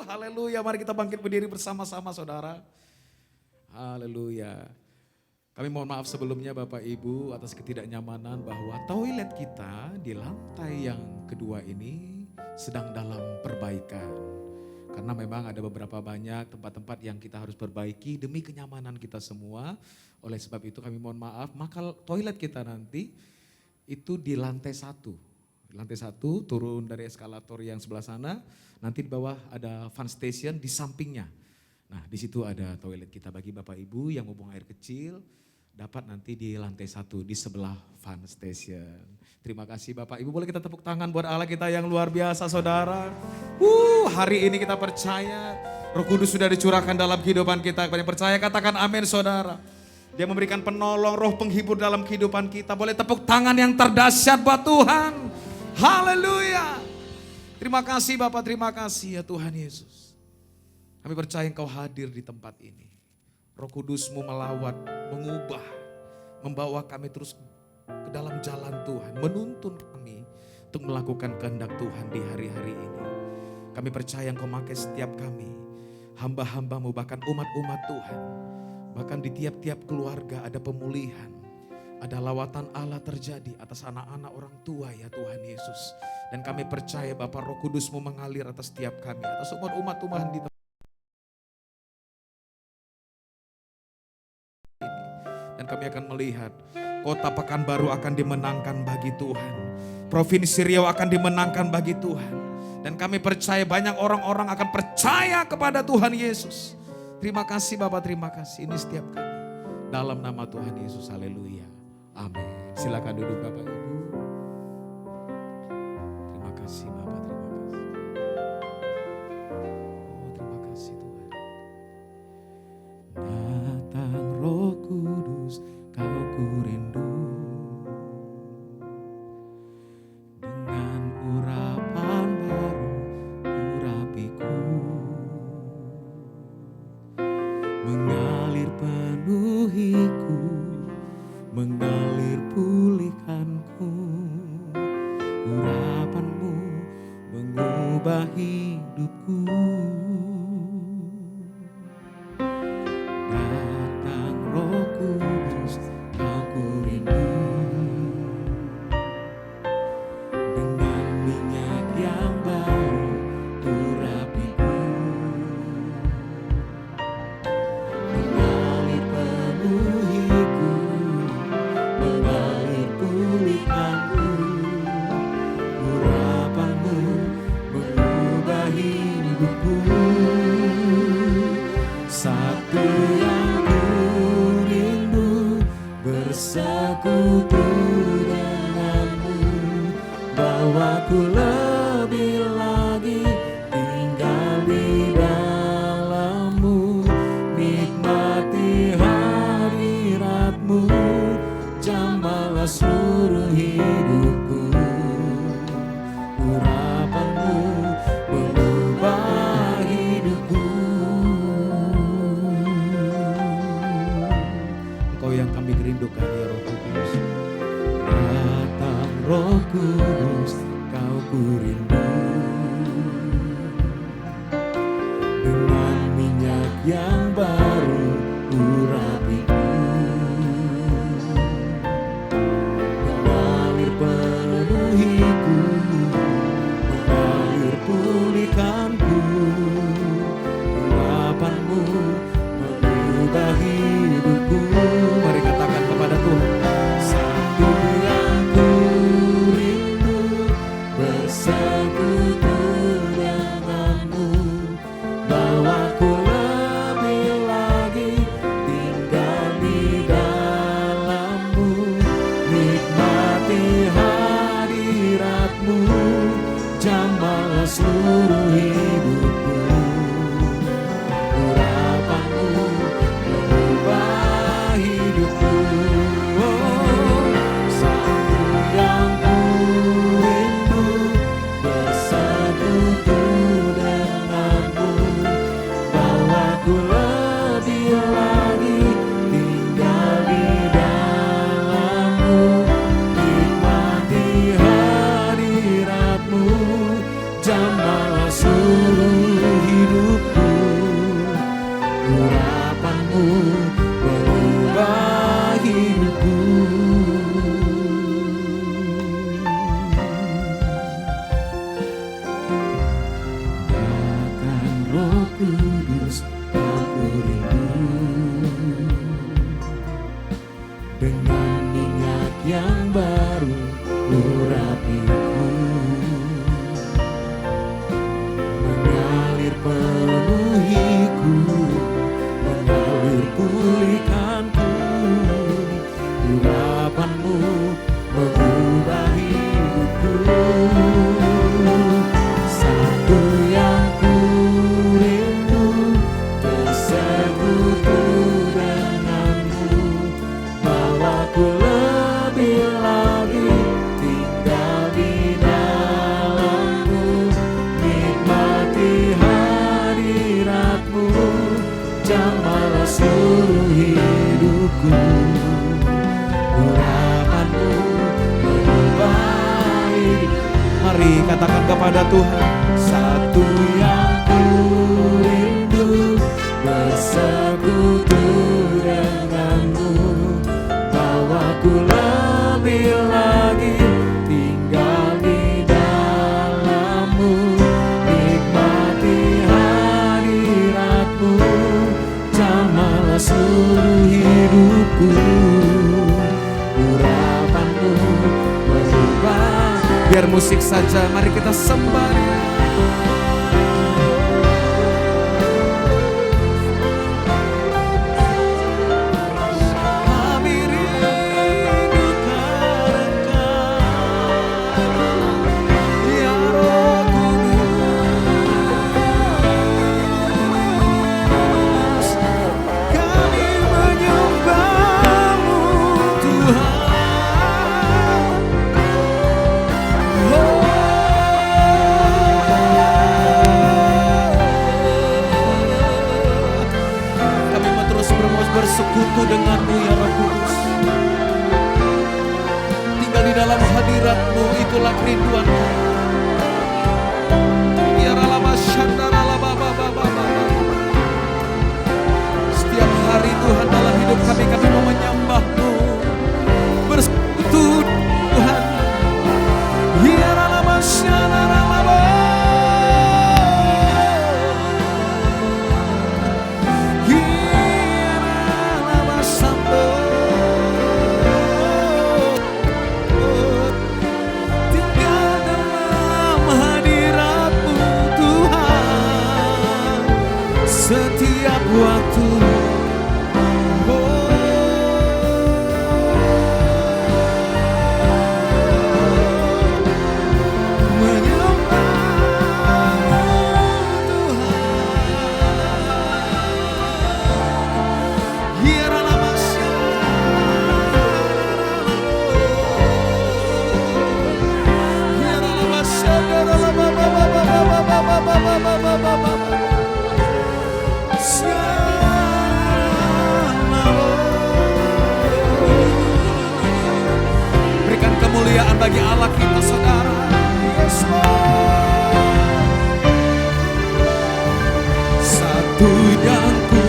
Haleluya, mari kita bangkit berdiri bersama-sama saudara. Haleluya. Kami mohon maaf sebelumnya Bapak Ibu atas ketidaknyamanan bahwa toilet kita di lantai yang kedua ini sedang dalam perbaikan. Karena memang ada beberapa banyak tempat-tempat yang kita harus perbaiki demi kenyamanan kita semua. Oleh sebab itu kami mohon maaf, maka toilet kita nanti itu di lantai 1. Lantai 1 turun dari eskalator yang sebelah sana, nanti di bawah ada fun station di sampingnya. Nah di situ ada toilet kita bagi Bapak Ibu yang mau buang air kecil, dapat nanti di lantai 1 di sebelah fun station. Terima kasih Bapak Ibu, boleh kita tepuk tangan buat Allah kita yang luar biasa saudara. Hari ini kita percaya Roh Kudus sudah dicurahkan dalam kehidupan kita. Yang percaya katakan amin saudara. Dia memberikan penolong, roh penghibur dalam kehidupan kita. Boleh tepuk tangan yang terdahsyat buat Tuhan. Haleluya. Terima kasih Bapak, terima kasih ya Tuhan Yesus. Kami percaya Engkau hadir di tempat ini. Roh Kudus-Mu melawat, mengubah, membawa kami terus ke dalam jalan Tuhan. Menuntun kami untuk melakukan kehendak Tuhan di hari-hari ini. Kami percaya Engkau memakai setiap kami, hamba-hamba-Mu bahkan umat-umat Tuhan. Bahkan di tiap-tiap keluarga ada pemulihan. Ada lawatan Allah terjadi atas anak-anak orang tua ya Tuhan Yesus. Dan kami percaya Bapak Roh Kudus-Mu mengalir atas setiap kami. Atas umat-umat Tuhan di tempat ini. Dan kami akan melihat kota Pekanbaru akan dimenangkan bagi Tuhan. Provinsi Riau akan dimenangkan bagi Tuhan. Dan kami percaya banyak orang-orang akan percaya kepada Tuhan Yesus. Terima kasih Bapak, terima kasih. Ini setiap kami. Dalam nama Tuhan Yesus, haleluya. Amin. Silakan duduk Bapak Ibu. Terima kasih Bapak, terima kasih. Terima kasih Tuhan. Datang Roh Kudus, Kau ku rindu. Dengan urapan baru, urapiku. Mengalir penuhiku, mengalir pulihkanku. Urapan-Mu mengubah hidupku. Datang Roh Kudus, Kau ku rindu. Dengan minyak yang baru, urapiku. Mengalir penuhiku, mengalir pulihkanku. Urapan-Mu mengubah hidupku. Satu yang ku rindu, bersekutu denganmu. Bawaku lebih lagi tinggal di dalam-Mu. Nikmati hadirat-Mu, jamahlah seluruh hidupku. Urapan-Mu mengubah hidupku. Engkau yang kami rindukan ya Roh Kudus. Datang Roh Kudus, Kau ku rindu. Dengan minyak yang baru, urapiku. Mengalir penuhiku, mengalir pulihkanku. Urapan-Mu mengubah hidupku. Mari katakan kepada Tuhan. Satu yang ku rindu, bersekutu denganmu. Bawaku lebih lagi tinggal di dalam-Mu. Nikmati hadirat-Mu, jamahlah seluruh hidupku. Urapan-Mu mengubah hidupku. Satu yang ku rindu, bersekutu denganmu. Bawaku lebih lagi tinggal di dalam-Mu. Nikmati hadirat-Mu, jamahlah urapiku, mengalir penuhiku, mengalir pulihkanku. Urapanmu mengubah hidupku. Satu yang ku rindu, bersekutu denganmu, bawaku lebih lagi tinggal di dalammu, nikmati hadiratmu, jamahlah seluruh hidupku. Urapanmu mengubah hidup. Mari katakan kepada Tuhan. Satu yang ku rindu, bersekutu denganmu, bawaku lebih lagi tinggal di dalammu, nikmati hadiratmu, jamahlah seluruh hidupku. Urapanmu mengubah. Biar musik saja, mari kita sembah Dia. Kami rindukan Engkau, ya Roh Kudus. Kami menyembah-Mu Tuhan. Bersekutu denganmu ya Roh Kudus. Tinggal di dalam hadiratmu, itulah kerinduanku. Setiap hari Tuhan dalam hidup kami mau menyembah-Mu, bersekutu Tuhan. Setiap waktu berikan kemuliaan bagi Allah kita, saudara. Yes, Lord. Satu yang ku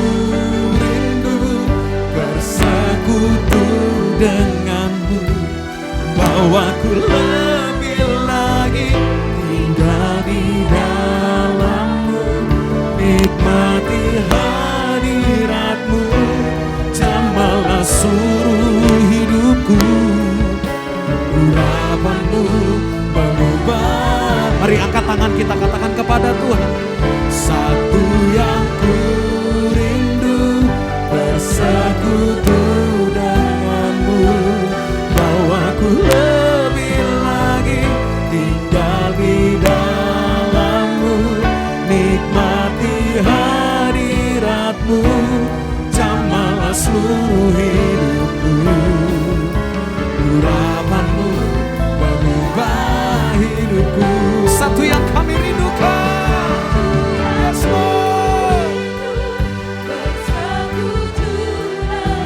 rindu, bersekutu denganmu, bawaku lebih lagi tinggal di dalammu, nikmati hadiratmu, jamahlah seluruh hidupku. Urapanmu mengubah. Mari angkat tangan kita, katakan kepada Tuhan. Satu yang ku rindu, bersekutu denganmu, bawaku lebih lagi tinggal di dalammu, nikmati hadiratmu, jamahlah seluruh hidupku. Urapanmu mengubah hidupku. Satu yang kami rindukan, yes Lord.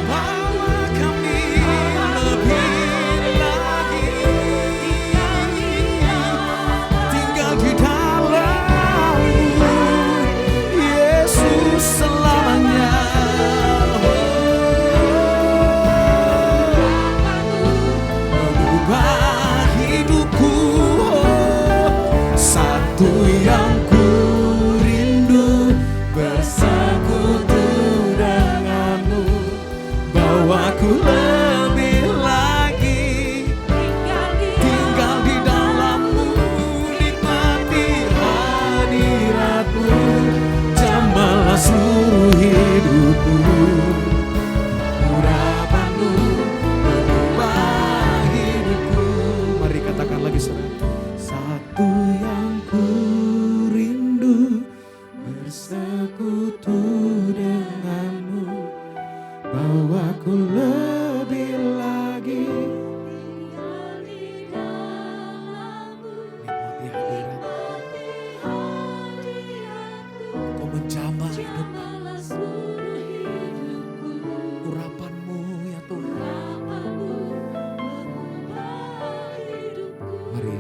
Bawa kami lebih lagi tinggal di dalam-Mu, Yesus selamanya. Mengubah hidupku.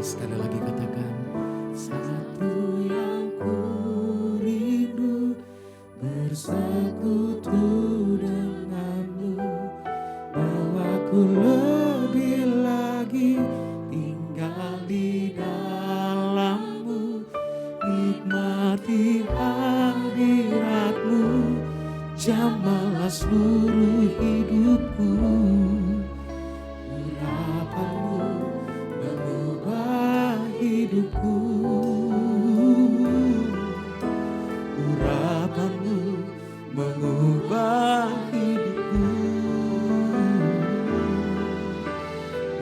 Sekali lagi katakan, Satu yang ku rindu bersekutu denganmu, bahwa ku lebih lagi tinggal di dalammu, nikmati hadiratmu, jamahlah seluruh hidupku. Urapanmu mengubah hidupku, urapanmu mengubah hidupku,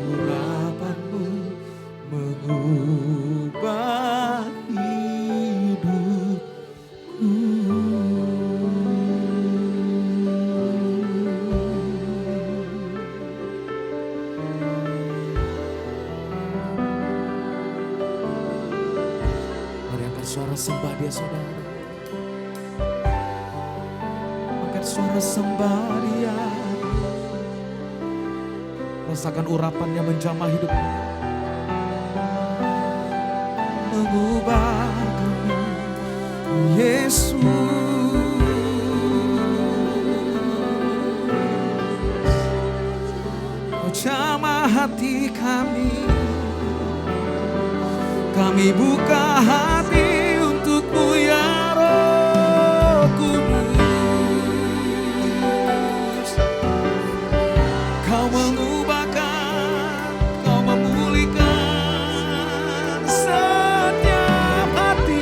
urapanmu mengubah hidupku. mari angkat suara sembah dia saudara. Angkat suara sembah Dia, Rasakan urapannya menjamah hidupmu. mengubah kami, Yesus. Kau jamah hati kami buka hati untukmu ya Roh Kudus. Kau mengubahkan, kau memulihkan setiap hati.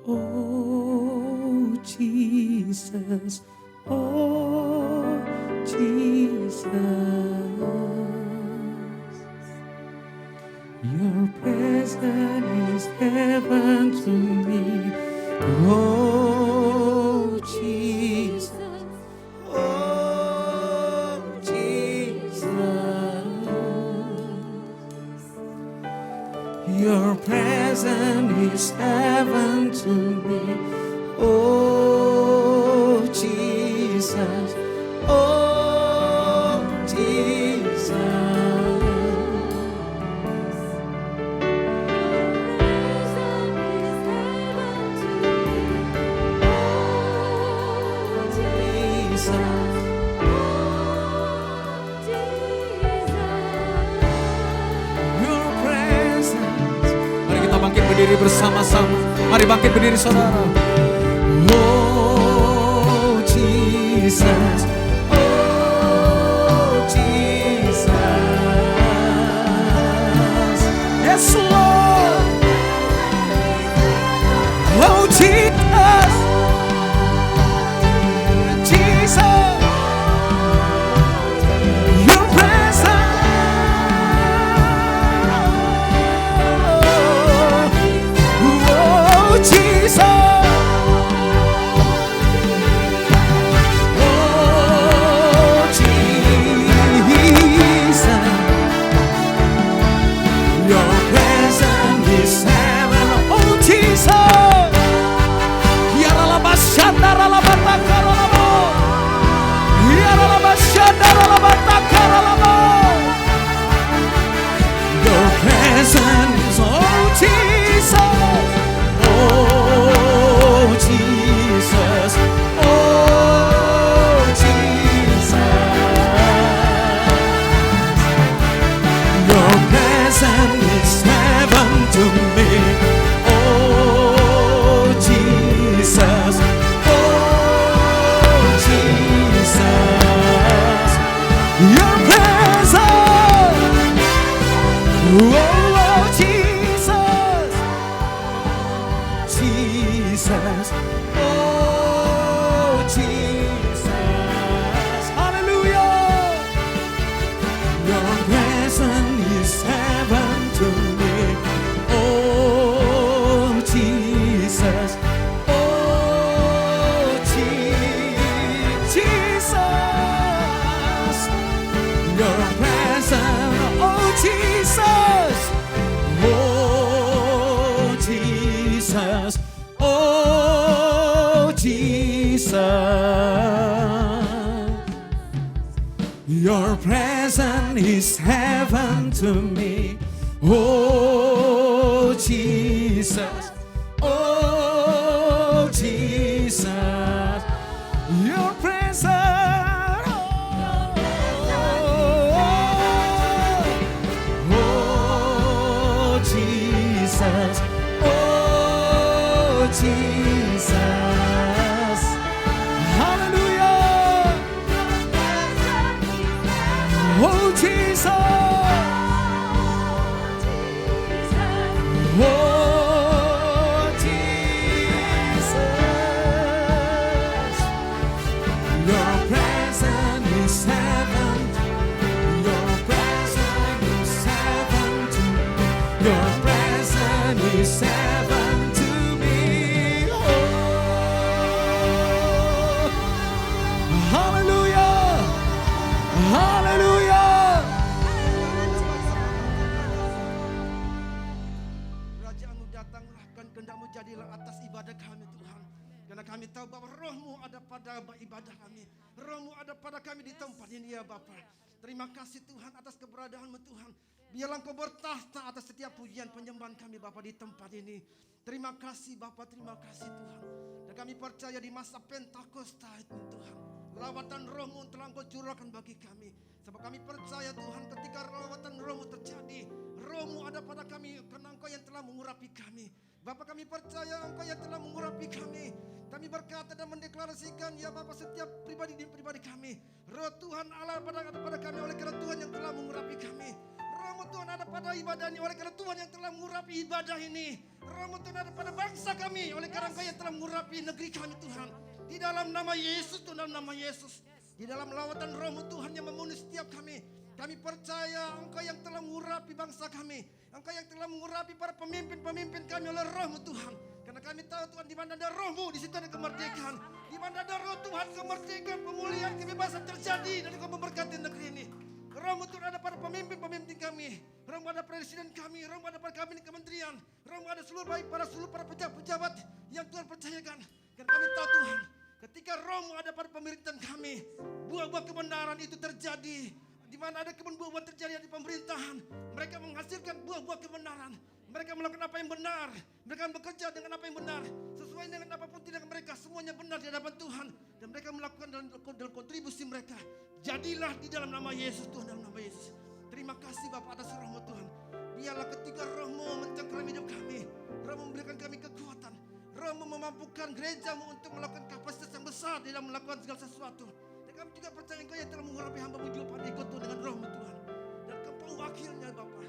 Oh Jesus, oh Jesus, your presence is heaven to me. Oh Jesus, oh Jesus, your presence is heaven to me. Oh Jesus, oh Jesus, your presence. Mari kita bangkit berdiri bersama-sama. Mari bangkit berdiri saudara. Oh Jesus, oh Jesus, yes Lord, oh Jesus, Jesus, your presence, oh Jesus. Your presence, oh Jesus, oh Jesus, oh Jesus. Your presence is heaven to me, oh Jesus, oh Jesus. Your presence, oh Jesus. to me. Oh Jesus, oh Jesus, your presence. Oh Jesus, oh Jesus, hallelujah. Oh Jesus, oh Jesus, your presence is heaven, your presence is heaven to me, your presence is heaven to me. Oh, hallelujah, hallelujah. Kerajaan-Mu datanglah, kehendak-Mu jadilah atas ibadah kami Tuhan. Karena kami tahu bahwa roh-Mu ada pada ibadah kami. Roh-Mu ada pada kami di tempat ini ya Bapa. Terima kasih Tuhan atas keberadaan-Mu Tuhan. Biarlah Engkau bertahta atas setiap pujian penyembahan kami Bapa di tempat ini. Terima kasih Bapa, terima kasih Tuhan. Dan kami percaya di masa Pentakosta itu Tuhan, lawatan roh-Mu telah Engkau curahkan bagi kami. Sebab kami percaya Tuhan ketika lawatan roh-Mu terjadi, roh-Mu ada pada kami karena Engkau yang telah mengurapi kami. Bapa, kami percaya Engkau yang telah mengurapi kami. Kami berkata dan mendeklarasikan ya Bapa setiap pribadi di pribadi kami, roh Tuhan Allah pada kami oleh karena Tuhan yang telah mengurapi kami. Roh-Mu Tuhan ada pada ibadah ini oleh karena Tuhan yang telah mengurapi ibadah ini. Roh-Mu Tuhan ada pada bangsa kami oleh karena Engkau yang telah mengurapi negeri kami Tuhan. Di dalam nama Yesus, Tuhan, dalam nama Yesus. Di dalam lawatan roh-Mu Tuhan yang memenuhi setiap kami. Kami percaya Engkau yang telah mengurapi bangsa kami. Engkau yang telah mengurapi para pemimpin-pemimpin kami oleh roh-Mu Tuhan. Karena kami tahu Tuhan di mana ada roh-Mu di situ ada kemerdekaan. Di mana ada roh Tuhan kemerdekaan, pemulihan, kebebasan terjadi. Dan Engkau memberkati negeri ini. Roh-Mu Tuhan ada pada pemimpin-pemimpin kami. Roh-Mu ada presiden kami. Roh-Mu ada pada kabinet kementerian. Roh-Mu ada seluruh baik para pejabat-pejabat yang Tuhan percayakan. Karena kami tahu Tuhan, ketika roh-Mu ada pada pemerintahan kami, buah-buah kebenaran itu terjadi. Di mana ada buah-buah terjadi di pemerintahan, mereka menghasilkan buah-buah kebenaran. Mereka melakukan apa yang benar. Mereka bekerja dengan apa yang benar. Sesuai dengan apapun tindakan mereka, semuanya benar di hadapan Tuhan. Dan mereka melakukan dalam kontribusi mereka. Jadilah di dalam nama Yesus Tuhan, dalam nama Yesus. Terima kasih Bapak atas roh-Mu Tuhan. Biarlah ketika roh-Mu mencengkeram hidup kami, roh-Mu memberikan kami kekuatan, roh-Mu memampukan gereja-Mu untuk melakukan kapasitas yang besar di dalam melakukan segala sesuatu. Dan kami juga percaya Engkau yang telah mengurapi hamba-Mu juga pada ikut Tuhan dengan roh-Mu Tuhan. Dan Engkau wakilnya Bapak,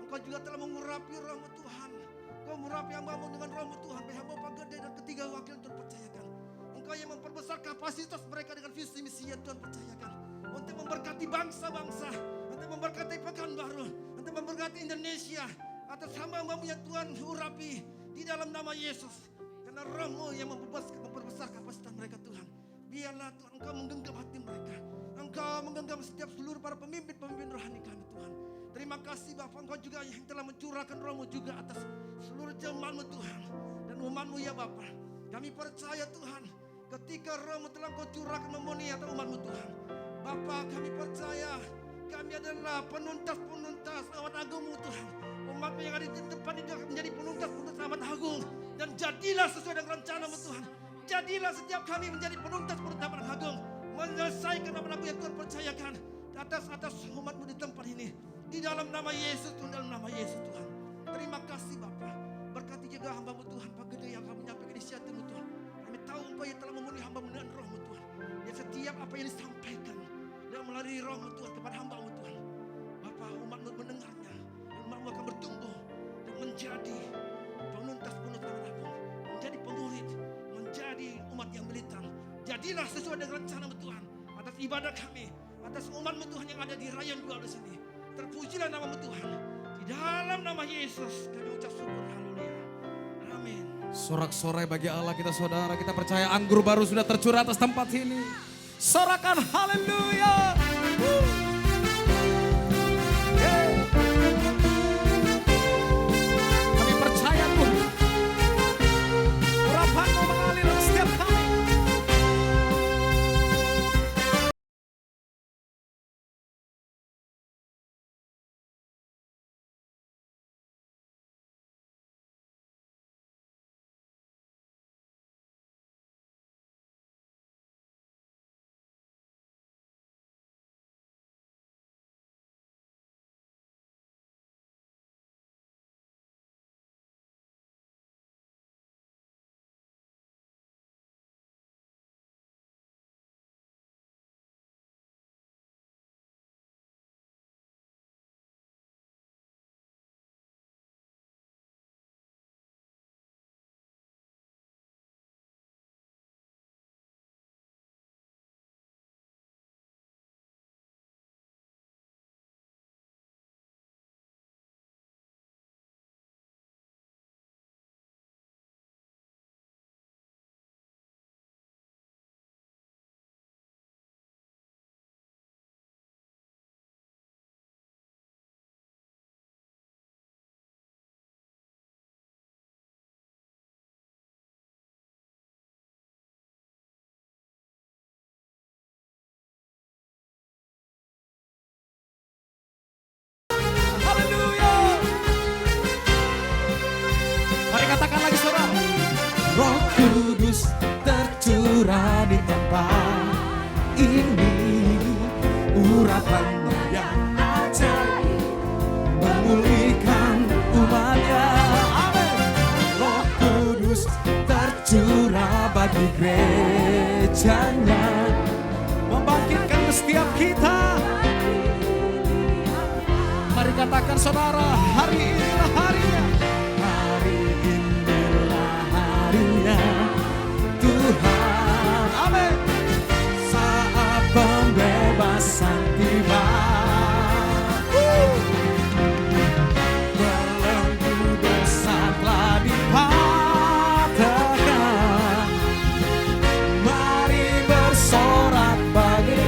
Engkau juga telah mengurapi roh-Mu Tuhan. Engkau mengurapi hamba-Mu dengan roh-Mu Tuhan. Baik hamba Pak Gede dan ketiga wakil Tuhan percayakan. Engkau yang memperbesar kapasitas mereka dengan visi misi yang Tuhan percayakan. Untuk memberkati bangsa-bangsa, untuk memberkati Pekanbaru, untuk memberkati Indonesia. Atas hamba-Mu yang Tuhan urapi di dalam nama Yesus. Karena roh-Mu yang memperbesar kapasitas mereka Tuhan. Biarlah Tuhan Engkau menggenggam hati mereka. Engkau menggenggam setiap seluruh para pemimpin-pemimpin rohani kami Tuhan. Terima kasih Bapak, Engkau juga yang telah mencurahkan roh-Mu juga atas seluruh jemaat-Mu Tuhan. Dan umat-Mu ya Bapak. Kami percaya Tuhan, ketika roh-Mu telah Engkau curahkan memenuhi atas umat-Mu Tuhan. Bapak, kami percaya kami adalah penuntas-penuntas amat agung-Mu Tuhan. Umat-Mu yang ada di depan ini menjadi penuntas-penuntas amat agung. Dan jadilah sesuai dengan rencana-Mu Tuhan. Jadilah setiap kami menjadi penuntas-penuntas amat agung. Menyelesaikan amat agung yang Tuhan percayakan atas umat-Mu di tempat ini. Di dalam nama Yesus Tuhan, dalam nama Yesus Tuhan. Terima kasih Bapak. Berkati juga hamba-Mu Tuhan, Pak Gede yang kami menyampaikan inisiatif-Mu Tuhan. Kami tahu Engkau yang telah memenuhi hamba-Mu dengan roh-Mu Tuhan. Dan setiap apa yang disampaikan dan melalui roh-Mu Tuhan kepada hamba-Mu Tuhan. Bapak, umat-Mu mendengarnya. Dan umat-Mu akan bertumbuh dan menjadi penuntas-penuntas amat agung. Menjadi pemurid, menjadi umat yang militan. Jadilah sesuai dengan rencana-Mu Tuhan. Atas ibadah kami, atas umat-Mu Tuhan yang ada di Rayon 2 di sini. Terpujilah nama-Mu Tuhan. Di dalam nama Yesus kami ucap syukur. Haleluya. Amin. Sorak-sorai bagi Allah kita saudara. Kita percaya anggur baru sudah tercurah atas tempat ini. Sorakan haleluya. di gerejanya, membangkitkan setiap kita. Mari katakan saudara, hari inilah harinya. hari inilah harinya Tuhan. Amin. Saat pembebasan tiba, belenggu dosa telah dipatahkan. Mari bersorak bagi,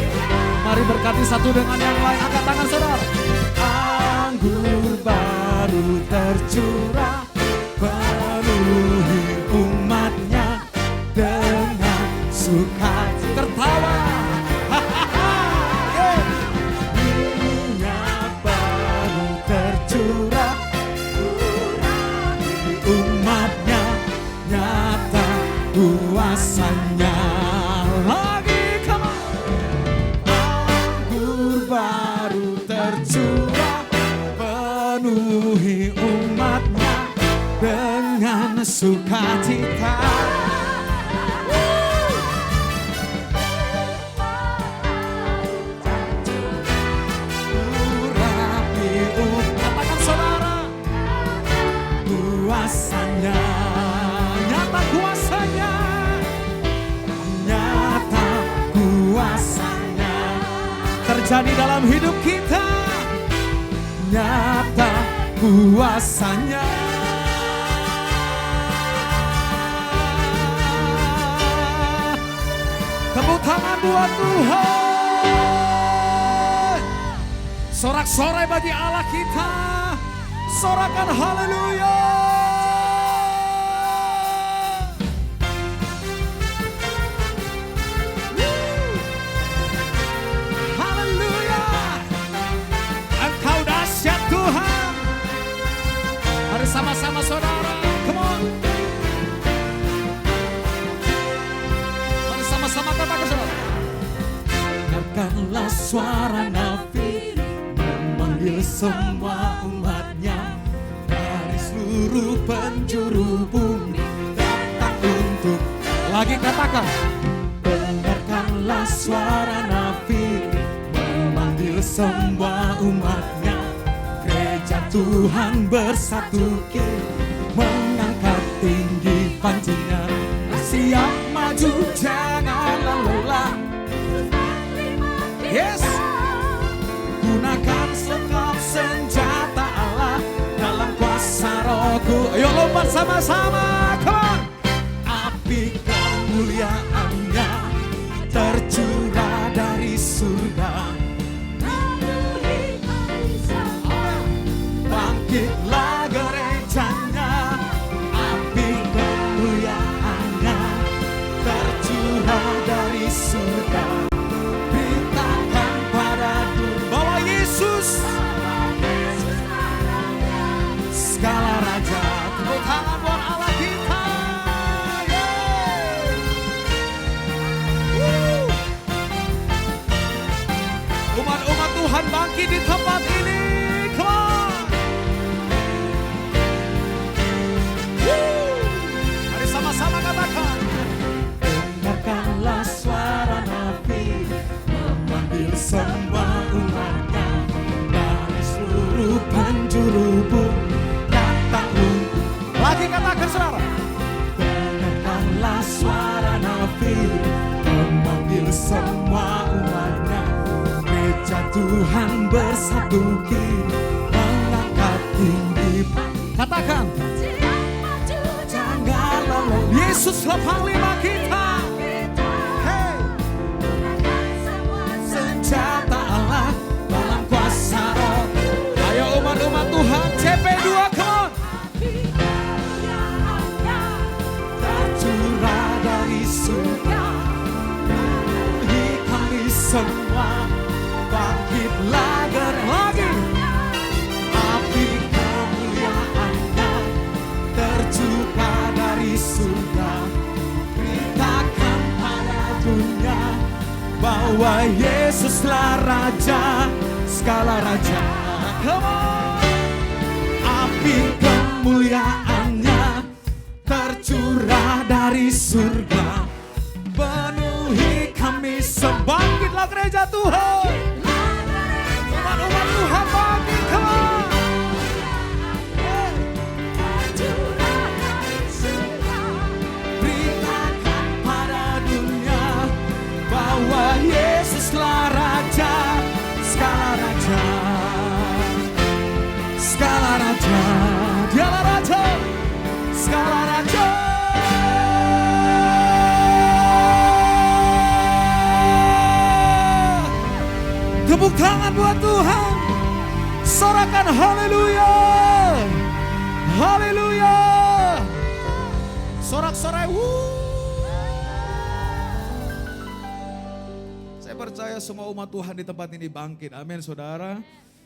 Mari berkati satu dengan yang lain. Angkat tangan saudara. anggur baru tercurah, penuhi umatnya dengan sukacita. Tertawa. Minyak baru tercurah, di umatnya nyata kuasanya. Lagi come on. Anggur baru tercurah, penuhi umatnya dengan sukacita. Urapi Katakan saudara, kuasanya, nyata kuasanya. nyata kuasanya, Terjadi dalam hidup kita. nyata kuasanya. Tepuk tangan buat Tuhan. Sorak-sorai bagi Allah kita. Sorakan haleluya. Haleluya. Engkau dahsyat Tuhan. Mari sama-sama saudara. Come on. Mari sama-sama katakan saudara. Dengarkanlah suara nabi memanggil semua umatnya dari seluruh penjuru bumi datang untuk. Lagi katakan. Dengarkanlah suara nabi memanggil semua umatnya, gereja Tuhan bersatu kini mengangkat tinggi pancinya. Siap maju janganlah lelah, Yes. gunakan sekap senjata Allah dalam kuasa Rohku. Ayo lompat sama-sama. Come on. Api kemuliaannya tercurah dari surga, bangkitlah gerejanya. Api kemuliaannya tercurah dari surga, beritakan pada dunia Bawa Yesus. segala raja. Tepuk tangan buat Allah kita. Yeay. Woo. Umat-umat Tuhan bangkit di tempat ini. Come on. Woo. Mari sama-sama katakan. Dengarkanlah suara nabi memanggil semua umatnya dari seluruh penjuru bumi datang untuk. Lagi katakan saudara. Dengarkanlah suara nabi memanggil semua umatnya, gereja Tuhan bersatu kini mengangkat tinggi. Katakan. Janganlah lelah, Yesuslah panglima kita. Hey. senjata Allah dalam kuasa Roh. Ayo umat-umat Tuhan. CP2 come on. Tercurah dari surga, penuhi kami semua, bangkitlah lagi. Api kemuliaannya tercurah dari surga, beritakan pada dunia bahwa Yesuslah Raja, segala raja. Come on. Api kemuliaannya tercurah dari surga, Sorakan haleluya. Haleluya. Sorak-sorai. Saya percaya semua umat Tuhan di tempat ini bangkit. Amin saudara.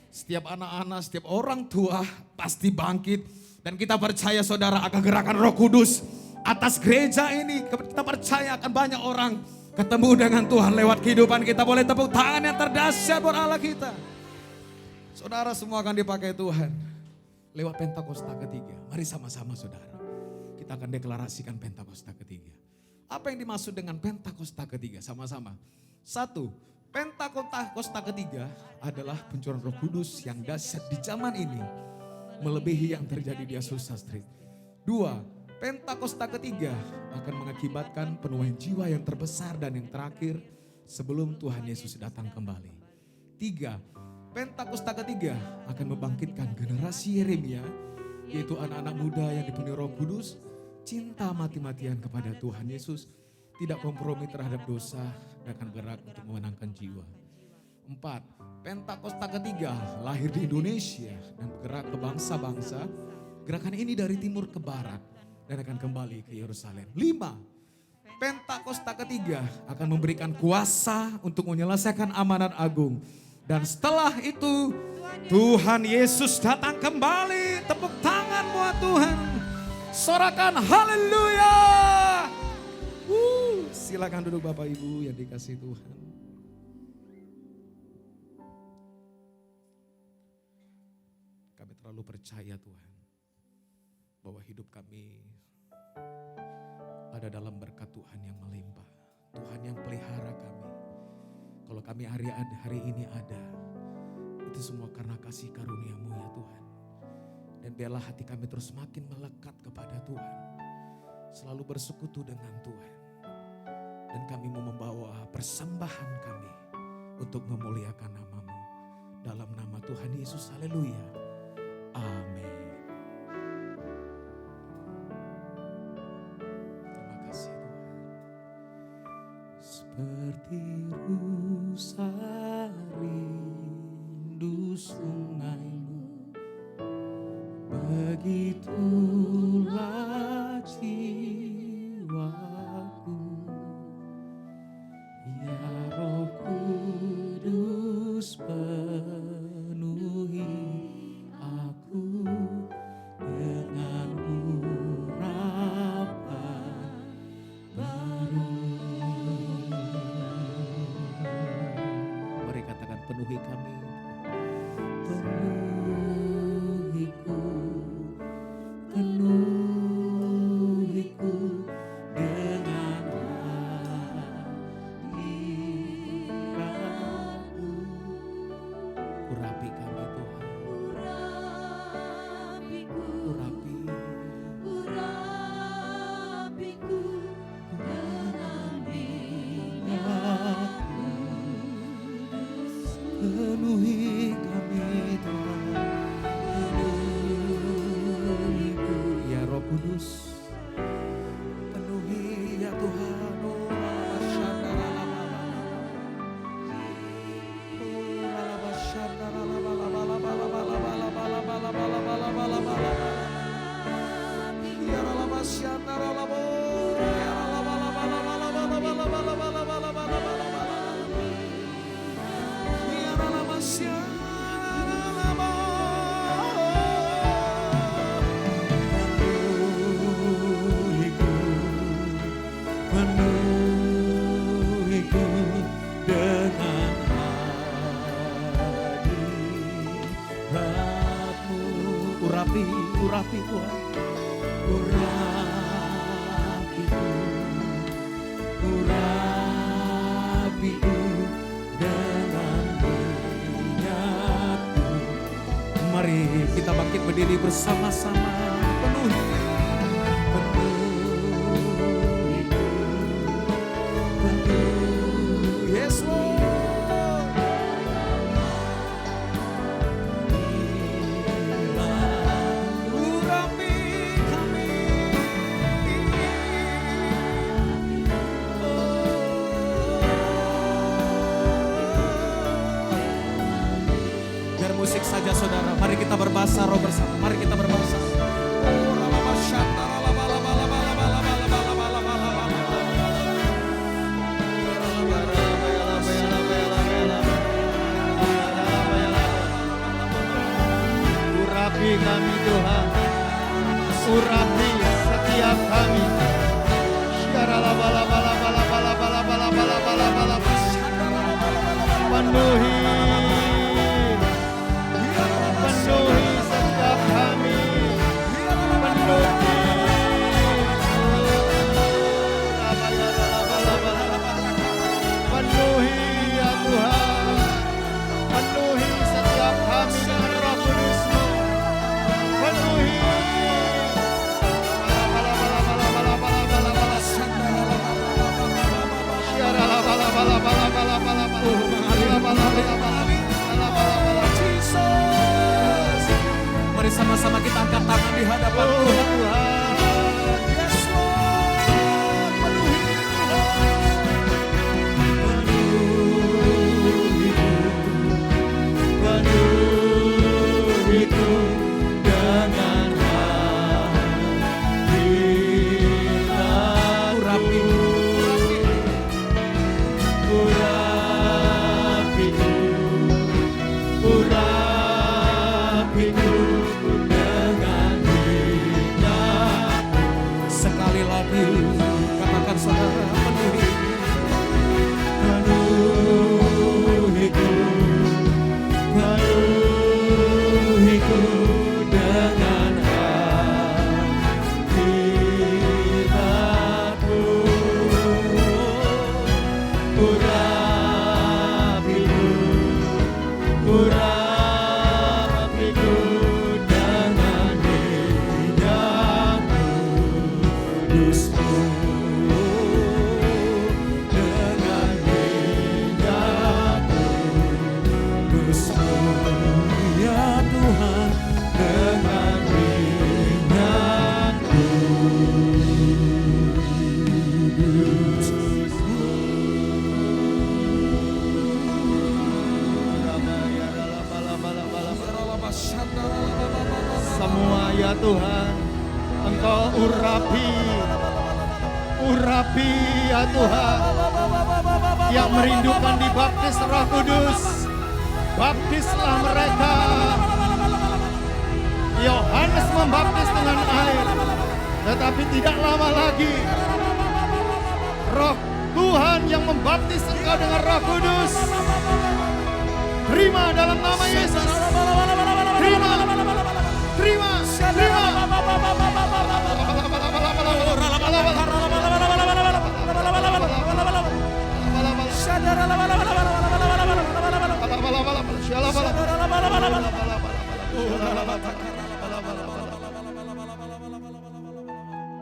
Setiap anak-anak, setiap orang tua pasti bangkit. Dan kita percaya saudara akan gerakan Roh Kudus atas gereja ini. Kita percaya akan banyak orang ketemu dengan Tuhan lewat kehidupan kita. Boleh tepuk tangan yang terdahsyat buat Allah kita. Saudara semua akan dipakai Tuhan lewat Pentakosta ketiga. Mari sama-sama saudara. Kita akan deklarasikan Pentakosta ketiga. Apa yang dimaksud dengan Pentakosta ketiga? Sama-sama. 1. Pentakosta ketiga adalah pencurahan Roh Kudus yang dahsyat di zaman ini. Melebihi yang terjadi di Azusa Street. 2. Pentakosta ketiga akan mengakibatkan penuaian jiwa yang terbesar dan yang terakhir sebelum Tuhan Yesus datang kembali. 3. Pentakosta ketiga akan membangkitkan generasi Yeremia, yaitu anak-anak muda yang dipenuhi Roh Kudus, cinta mati-matian kepada Tuhan Yesus, tidak kompromi terhadap dosa dan akan bergerak untuk memenangkan jiwa. 4. Pentakosta ketiga lahir di Indonesia dan bergerak ke bangsa-bangsa. Gerakan ini dari timur ke barat dan akan kembali ke Yerusalem. 5. Pentakosta ketiga akan memberikan kuasa untuk menyelesaikan amanat agung. Dan setelah itu Tuhan Yesus datang kembali. Tepuk tangan buat Tuhan. Sorakan haleluya. Silakan duduk Bapak Ibu yang dikasihi Tuhan. Kami terlalu percaya Tuhan bahwa hidup kami ada dalam berkat Tuhan yang melimpah. Tuhan yang pelihara kami. Kalau kami hari ini ada, itu semua karena kasih karunia-Mu ya Tuhan. Dan biarlah hati kami terus makin melekat kepada Tuhan. Selalu bersekutu dengan Tuhan. Dan kami mau membawa persembahan kami untuk memuliakan nama-Mu. Dalam nama Tuhan Yesus, haleluya. Amin. Terima kasih Tuhan. Seperti rusa rindu sungai-Mu, begitulah jiwaku. Ya Roh Kudus penuhi aku dengan urapan baru. Mari katakan penuhi kami. Penuhiku, penuhiku dengan hadirat-Mu. Urapi kami Tuhan. Urapiku dengan minyak-Mu. Penuhi kami Tuhan. Penuhiku ya Roh Kudus. Penuhi ya Tuhan. Oh, penuhiku dengan hadirat-Mu. Urapi Tuhan. Urapiku dengan minyak-Mu. Mari kita bangkit berdiri bersama-sama. Penuhi. Yes Lord. Urapi kami. Biar musik saja saudara. Mari kita berbahasa roh bersama. Mari kita berbahasa. Oh, rababashanda, Urapi kami Tuhan, urapi setiap kami. Penuhi, penuhi setiap kami, penuhi. Penuhi ya Tuhan, penuhi setiap kami dengan Roh Kudus-Mu. Penuhi. Mari sama-sama kita angkat tangan di hadapan Tuhan. Yes, Lord. Penuhiku dengan urapiku dengan sekali lagi katakan saudara, penuhiku dengan hikmatmu. Urapiku dengan minyak kudus-Mu. Dengan minyak kudus-Mu ya Tuhan, dengan minyak semua ya Tuhan, Engkau urapi ya Tuhan, yang merindukan dibaptis Roh Kudus, baptislah mereka. Yohanes membaptis dengan air, tetapi tidak lama lagi Roh Tuhan yang membaptis engkau dengan Roh Kudus. Terima dalam nama Yesus. Terima.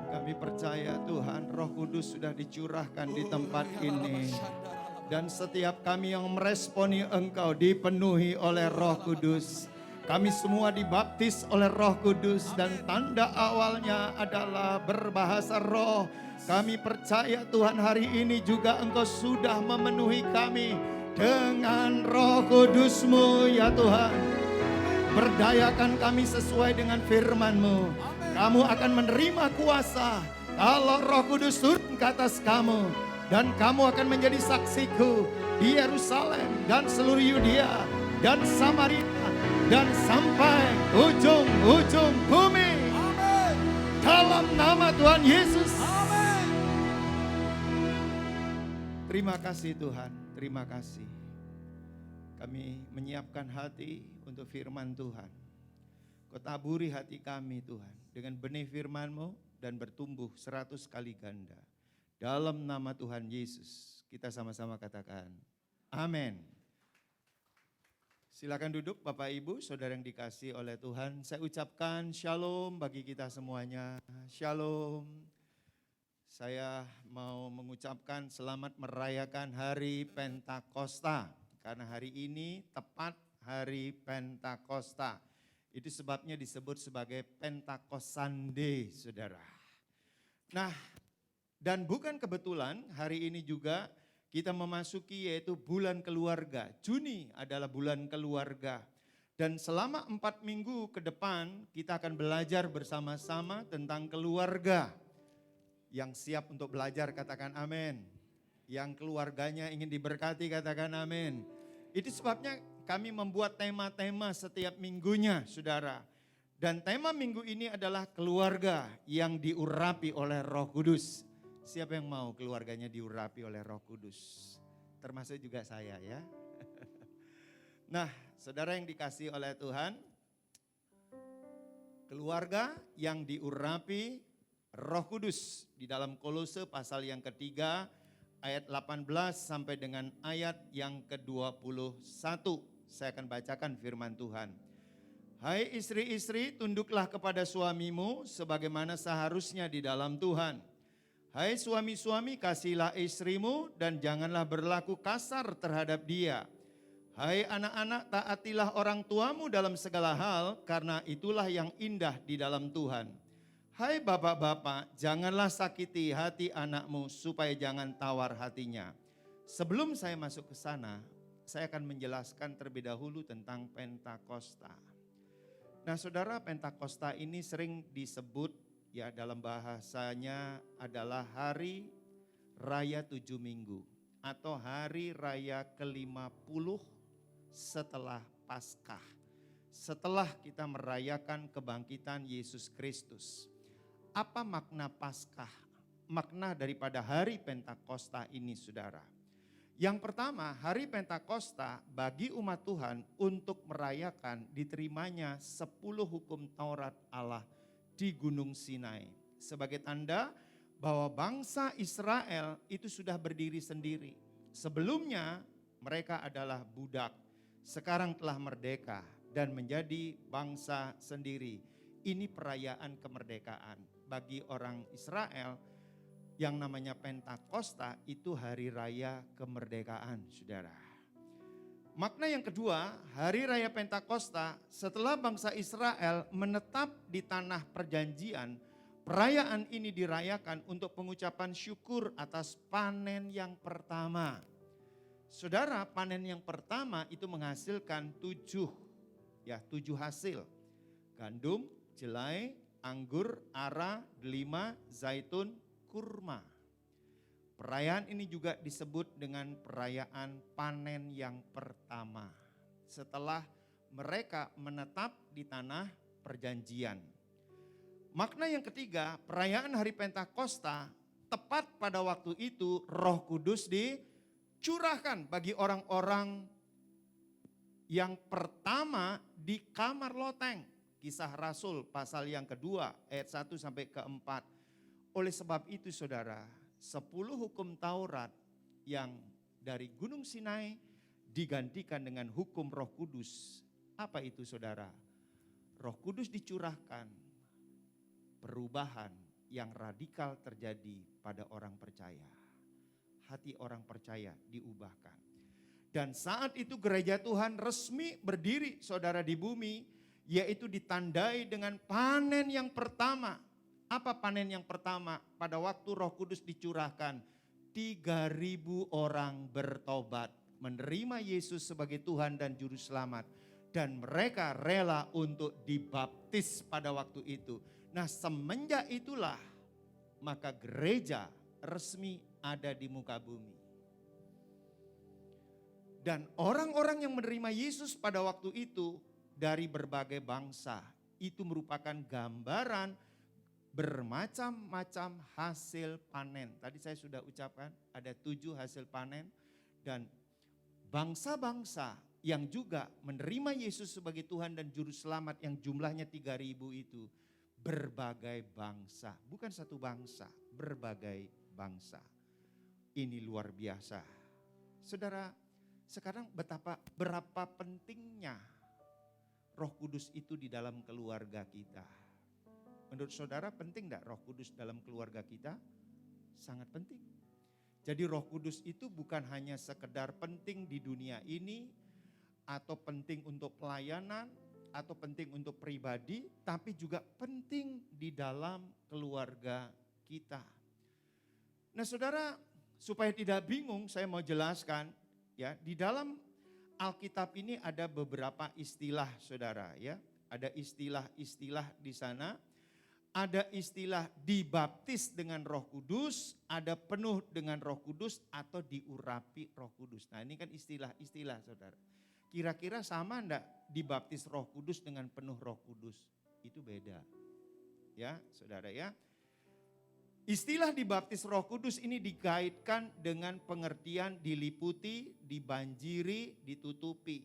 Kami percaya Tuhan, Roh Kudus sudah dicurahkan di tempat ini. Dan setiap kami yang meresponi Engkau dipenuhi oleh Roh Kudus. Kami semua dibaptis oleh Roh Kudus dan tanda awalnya adalah berbahasa roh. Kami percaya Tuhan, hari ini juga Engkau sudah memenuhi kami dengan Roh Kudus-Mu ya Tuhan. Berdayakan kami sesuai dengan firman-Mu. Kamu akan menerima kuasa kalau Roh Kudus turun ke atas kamu. Dan kamu akan menjadi saksiku di Yerusalem dan seluruh Yudea dan Samaria dan sampai ujung-ujung bumi. Amin. Dalam nama Tuhan Yesus. Amin. Terima kasih Tuhan, terima kasih. Kami menyiapkan hati untuk firman Tuhan. Kau taburi hati kami Tuhan dengan benih firman-Mu dan bertumbuh 100 kali ganda. Dalam nama Tuhan Yesus, kita sama-sama katakan, amin. Silakan duduk Bapak Ibu, saudara yang dikasih oleh Tuhan. Saya ucapkan shalom bagi kita semuanya, shalom. Saya mau mengucapkan selamat merayakan hari Pentakosta. Karena hari ini tepat hari Pentakosta. Itu sebabnya disebut sebagai Pentecost Sunday, saudara. Nah, dan bukan kebetulan hari ini juga kita memasuki yaitu bulan keluarga. Juni adalah bulan keluarga. Dan selama 4 minggu ke depan kita akan belajar bersama-sama tentang keluarga. Yang siap untuk belajar katakan amin. Yang keluarganya ingin diberkati katakan amin. Itu sebabnya kami membuat tema-tema setiap minggunya saudara. Dan tema minggu ini adalah keluarga yang diurapi oleh Roh Kudus. Siapa yang mau keluarganya diurapi oleh Roh Kudus? Termasuk juga saya ya. Nah, saudara yang dikasihi oleh Tuhan, keluarga yang diurapi Roh Kudus di dalam Kolose pasal yang ketiga ayat 18 sampai dengan ayat yang ke-21. Saya akan bacakan firman Tuhan. Hai istri-istri, tunduklah kepada suamimu sebagaimana seharusnya di dalam Tuhan. Hai suami-suami, kasihilah istrimu dan janganlah berlaku kasar terhadap dia. Hai anak-anak, taatilah orang tuamu dalam segala hal, karena itulah yang indah di dalam Tuhan. Hai bapak-bapak, janganlah sakiti hati anakmu supaya jangan tawar hatinya. Sebelum saya masuk ke sana, saya akan menjelaskan terlebih dahulu tentang Pentakosta. Nah saudara, Pentakosta ini sering disebut ya dalam bahasanya adalah hari raya 7 minggu atau hari raya ke-50 setelah Paskah, setelah kita merayakan kebangkitan Yesus Kristus. Apa makna Paskah? Makna daripada hari Pentakosta ini saudara. Yang pertama, hari Pentakosta bagi umat Tuhan untuk merayakan diterimanya 10 hukum Taurat Allah di Gunung Sinai. Sebagai tanda bahwa bangsa Israel itu sudah berdiri sendiri. Sebelumnya mereka adalah budak. Sekarang telah merdeka dan menjadi bangsa sendiri. Ini perayaan kemerdekaan. Bagi orang Israel yang namanya Pentakosta itu hari raya kemerdekaan saudara. Makna yang kedua, hari raya Pentakosta setelah bangsa Israel menetap di tanah perjanjian. Perayaan ini dirayakan untuk pengucapan syukur atas panen yang pertama. Saudara, panen yang pertama itu menghasilkan 7 hasil. Gandum, jelai, anggur, ara, delima, zaitun, kurma. Perayaan ini juga disebut dengan perayaan panen yang pertama. Setelah mereka menetap di tanah perjanjian. Makna yang ketiga, perayaan hari Pentakosta, tepat pada waktu itu Roh Kudus dicurahkan bagi orang-orang yang pertama di kamar loteng. Kisah Rasul pasal yang kedua ayat 1 sampai ke 4. Oleh sebab itu saudara, 10 hukum Taurat yang dari Gunung Sinai digantikan dengan hukum Roh Kudus. Apa itu saudara? Roh Kudus dicurahkan, perubahan yang radikal terjadi pada orang percaya. Hati orang percaya diubahkan. Dan saat itu gereja Tuhan resmi berdiri saudara di bumi, yaitu ditandai dengan panen yang pertama. Apa panen yang pertama? Pada waktu Roh Kudus dicurahkan, 3.000 orang bertobat, menerima Yesus sebagai Tuhan dan Juru Selamat. Dan mereka rela untuk dibaptis pada waktu itu. Nah semenjak itulah maka gereja resmi ada di muka bumi. Dan orang-orang yang menerima Yesus pada waktu itu dari berbagai bangsa. Itu merupakan gambaran bermacam-macam hasil panen. Tadi saya sudah ucapkan ada 7 hasil panen. Dan bangsa-bangsa yang juga menerima Yesus sebagai Tuhan dan Juru Selamat yang jumlahnya 3.000 itu. Berbagai bangsa, bukan satu bangsa, berbagai bangsa. Ini luar biasa. Saudara, sekarang berapa pentingnya Roh Kudus itu di dalam keluarga kita. Menurut saudara penting enggak Roh Kudus dalam keluarga kita? Sangat penting. Jadi Roh Kudus itu bukan hanya sekedar penting di dunia ini, atau penting untuk pelayanan, atau penting untuk pribadi, tapi juga penting di dalam keluarga kita. Nah saudara, supaya tidak bingung saya mau jelaskan ya, di dalam Alkitab ini ada beberapa istilah saudara ya. Ada istilah-istilah di sana. Ada istilah dibaptis dengan Roh Kudus, ada penuh dengan Roh Kudus atau diurapi Roh Kudus. Nah ini kan istilah-istilah saudara. Kira-kira sama enggak dibaptis Roh Kudus dengan penuh Roh Kudus? Itu beda. Ya saudara ya. Istilah dibaptis Roh Kudus ini dikaitkan dengan pengertian diliputi, dibanjiri, ditutupi.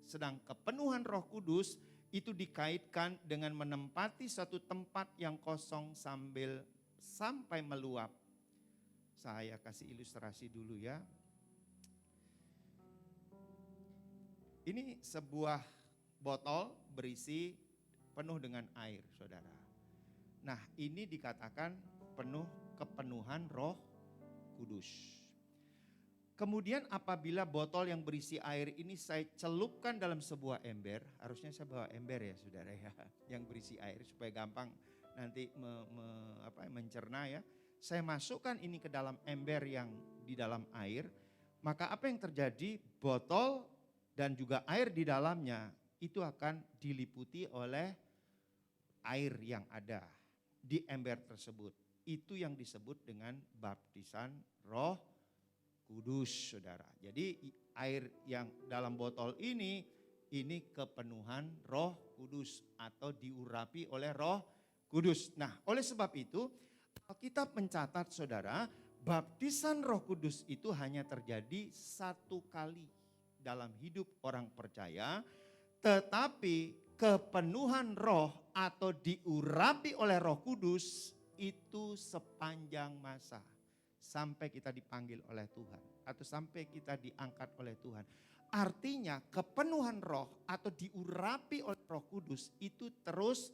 Sedang kepenuhan Roh Kudus itu dikaitkan dengan menempati satu tempat yang kosong sampai meluap. Saya kasih ilustrasi dulu ya. Ini sebuah botol berisi penuh dengan air, saudara. Nah, ini dikatakan kepenuhan Roh Kudus. Kemudian apabila botol yang berisi air ini saya celupkan dalam sebuah ember, harusnya saya bawa ember ya saudara ya, yang berisi air supaya gampang nanti mencerna ya. Saya masukkan ini ke dalam ember yang di dalam air, maka apa yang terjadi? Botol dan juga air di dalamnya itu akan diliputi oleh air yang ada di ember tersebut. Itu yang disebut dengan baptisan Roh Kudus, saudara. Jadi air yang dalam botol ini kepenuhan Roh Kudus atau diurapi oleh Roh Kudus. Nah, oleh sebab itu Alkitab mencatat, saudara, baptisan Roh Kudus itu hanya terjadi satu kali dalam hidup orang percaya, tetapi kepenuhan Roh atau diurapi oleh Roh Kudus itu sepanjang masa. Sampai kita dipanggil oleh Tuhan atau sampai kita diangkat oleh Tuhan. Artinya kepenuhan roh atau diurapi oleh Roh Kudus itu terus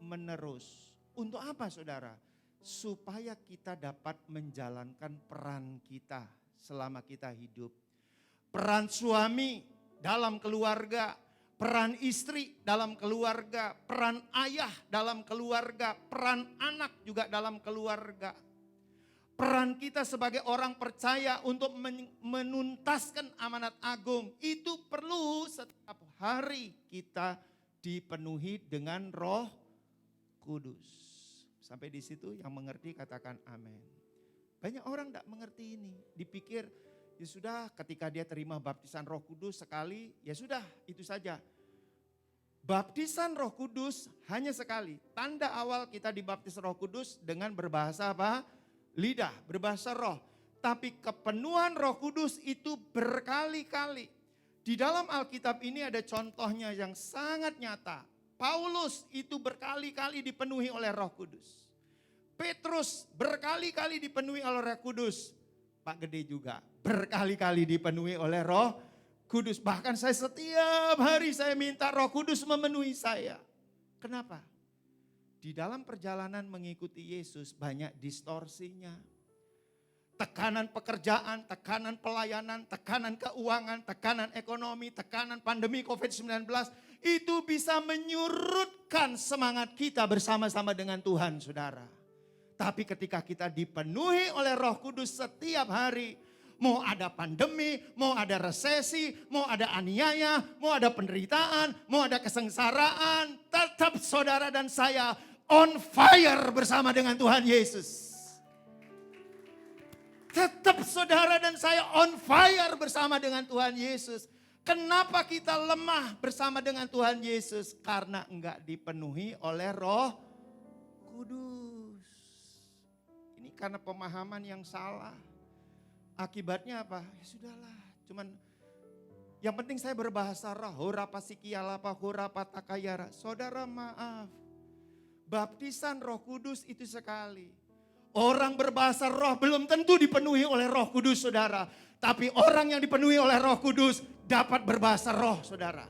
menerus. Untuk apa saudara? Supaya kita dapat menjalankan peran kita selama kita hidup. Peran suami dalam keluarga, peran istri dalam keluarga, peran ayah dalam keluarga, peran anak juga dalam keluarga. Peran kita sebagai orang percaya untuk menuntaskan amanat agung itu perlu setiap hari kita dipenuhi dengan Roh Kudus. Sampai di situ yang mengerti katakan amin. Banyak orang tidak mengerti ini, dipikir ya sudah ketika dia terima baptisan Roh Kudus sekali, ya sudah itu saja. Baptisan Roh Kudus hanya sekali. Tanda awal kita dibaptis Roh Kudus dengan berbahasa apa? Lidah, berbahasa roh. Tapi kepenuhan Roh Kudus itu berkali-kali. Di dalam Alkitab ini ada contohnya yang sangat nyata. Paulus itu berkali-kali dipenuhi oleh Roh Kudus. Petrus berkali-kali dipenuhi oleh Roh Kudus. Pak Gede juga berkali-kali dipenuhi oleh Roh Kudus. Bahkan saya setiap hari saya minta Roh Kudus memenuhi saya. Kenapa? Di dalam perjalanan mengikuti Yesus banyak distorsinya. Tekanan pekerjaan, tekanan pelayanan, tekanan keuangan, tekanan ekonomi, tekanan pandemi COVID-19. Itu bisa menyurutkan semangat kita bersama-sama dengan Tuhan, saudara. Tapi ketika kita dipenuhi oleh Roh Kudus setiap hari, mau ada pandemi, mau ada resesi, mau ada aniaya, mau ada penderitaan, mau ada kesengsaraan, tetap saudara dan saya on fire bersama dengan Tuhan Yesus. Tetap saudara dan saya on fire bersama dengan Tuhan Yesus. Kenapa kita lemah bersama dengan Tuhan Yesus? Karena enggak dipenuhi oleh Roh Kudus. Ini karena pemahaman yang salah. Akibatnya apa? Ya sudahlah, cuman yang penting saya berbahasa roh. Hora pasikialapa, hora patakayara. Saudara maaf. Baptisan Roh Kudus itu sekali. Orang berbahasa roh belum tentu dipenuhi oleh Roh Kudus, saudara. Tapi orang yang dipenuhi oleh Roh Kudus dapat berbahasa roh, saudara.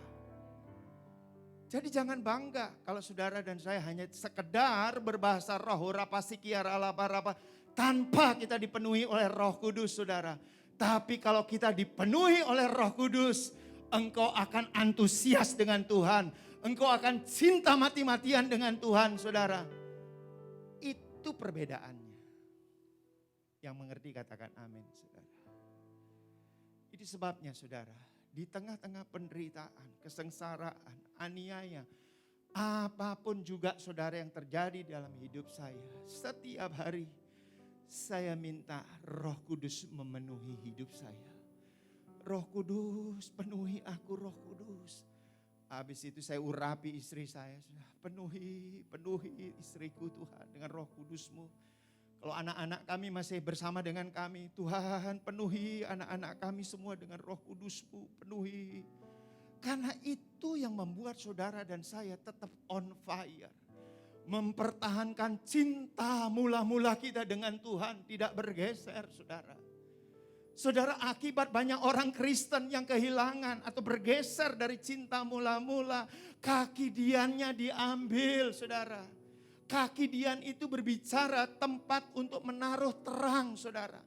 Jadi jangan bangga kalau saudara dan saya hanya sekedar berbahasa roh. Rapasikiara alapa-rapa. Tanpa kita dipenuhi oleh Roh Kudus, saudara. Tapi kalau kita dipenuhi oleh Roh Kudus, engkau akan antusias dengan Tuhan. Engkau akan cinta mati-matian dengan Tuhan, saudara. Itu perbedaannya. Yang mengerti katakan amin, saudara. Itu sebabnya, saudara. di tengah-tengah penderitaan, kesengsaraan, aniaya, apapun juga saudara yang terjadi dalam hidup saya, setiap hari saya minta Roh Kudus memenuhi hidup saya. Roh Kudus, penuhi aku Roh Kudus. Habis itu saya urapi istri saya, penuhi istriku Tuhan dengan Roh Kudus-Mu. Kalau anak-anak kami masih bersama dengan kami, Tuhan penuhi anak-anak kami semua dengan Roh Kudus-Mu, penuhi. Karena itu yang membuat saudara dan saya tetap on fire. Mempertahankan cinta mula-mula kita dengan Tuhan tidak bergeser, saudara. Saudara, akibat banyak orang Kristen yang kehilangan atau bergeser dari cinta mula-mula, kaki diannya diambil, saudara. Kaki dian itu berbicara tempat untuk menaruh terang, saudara.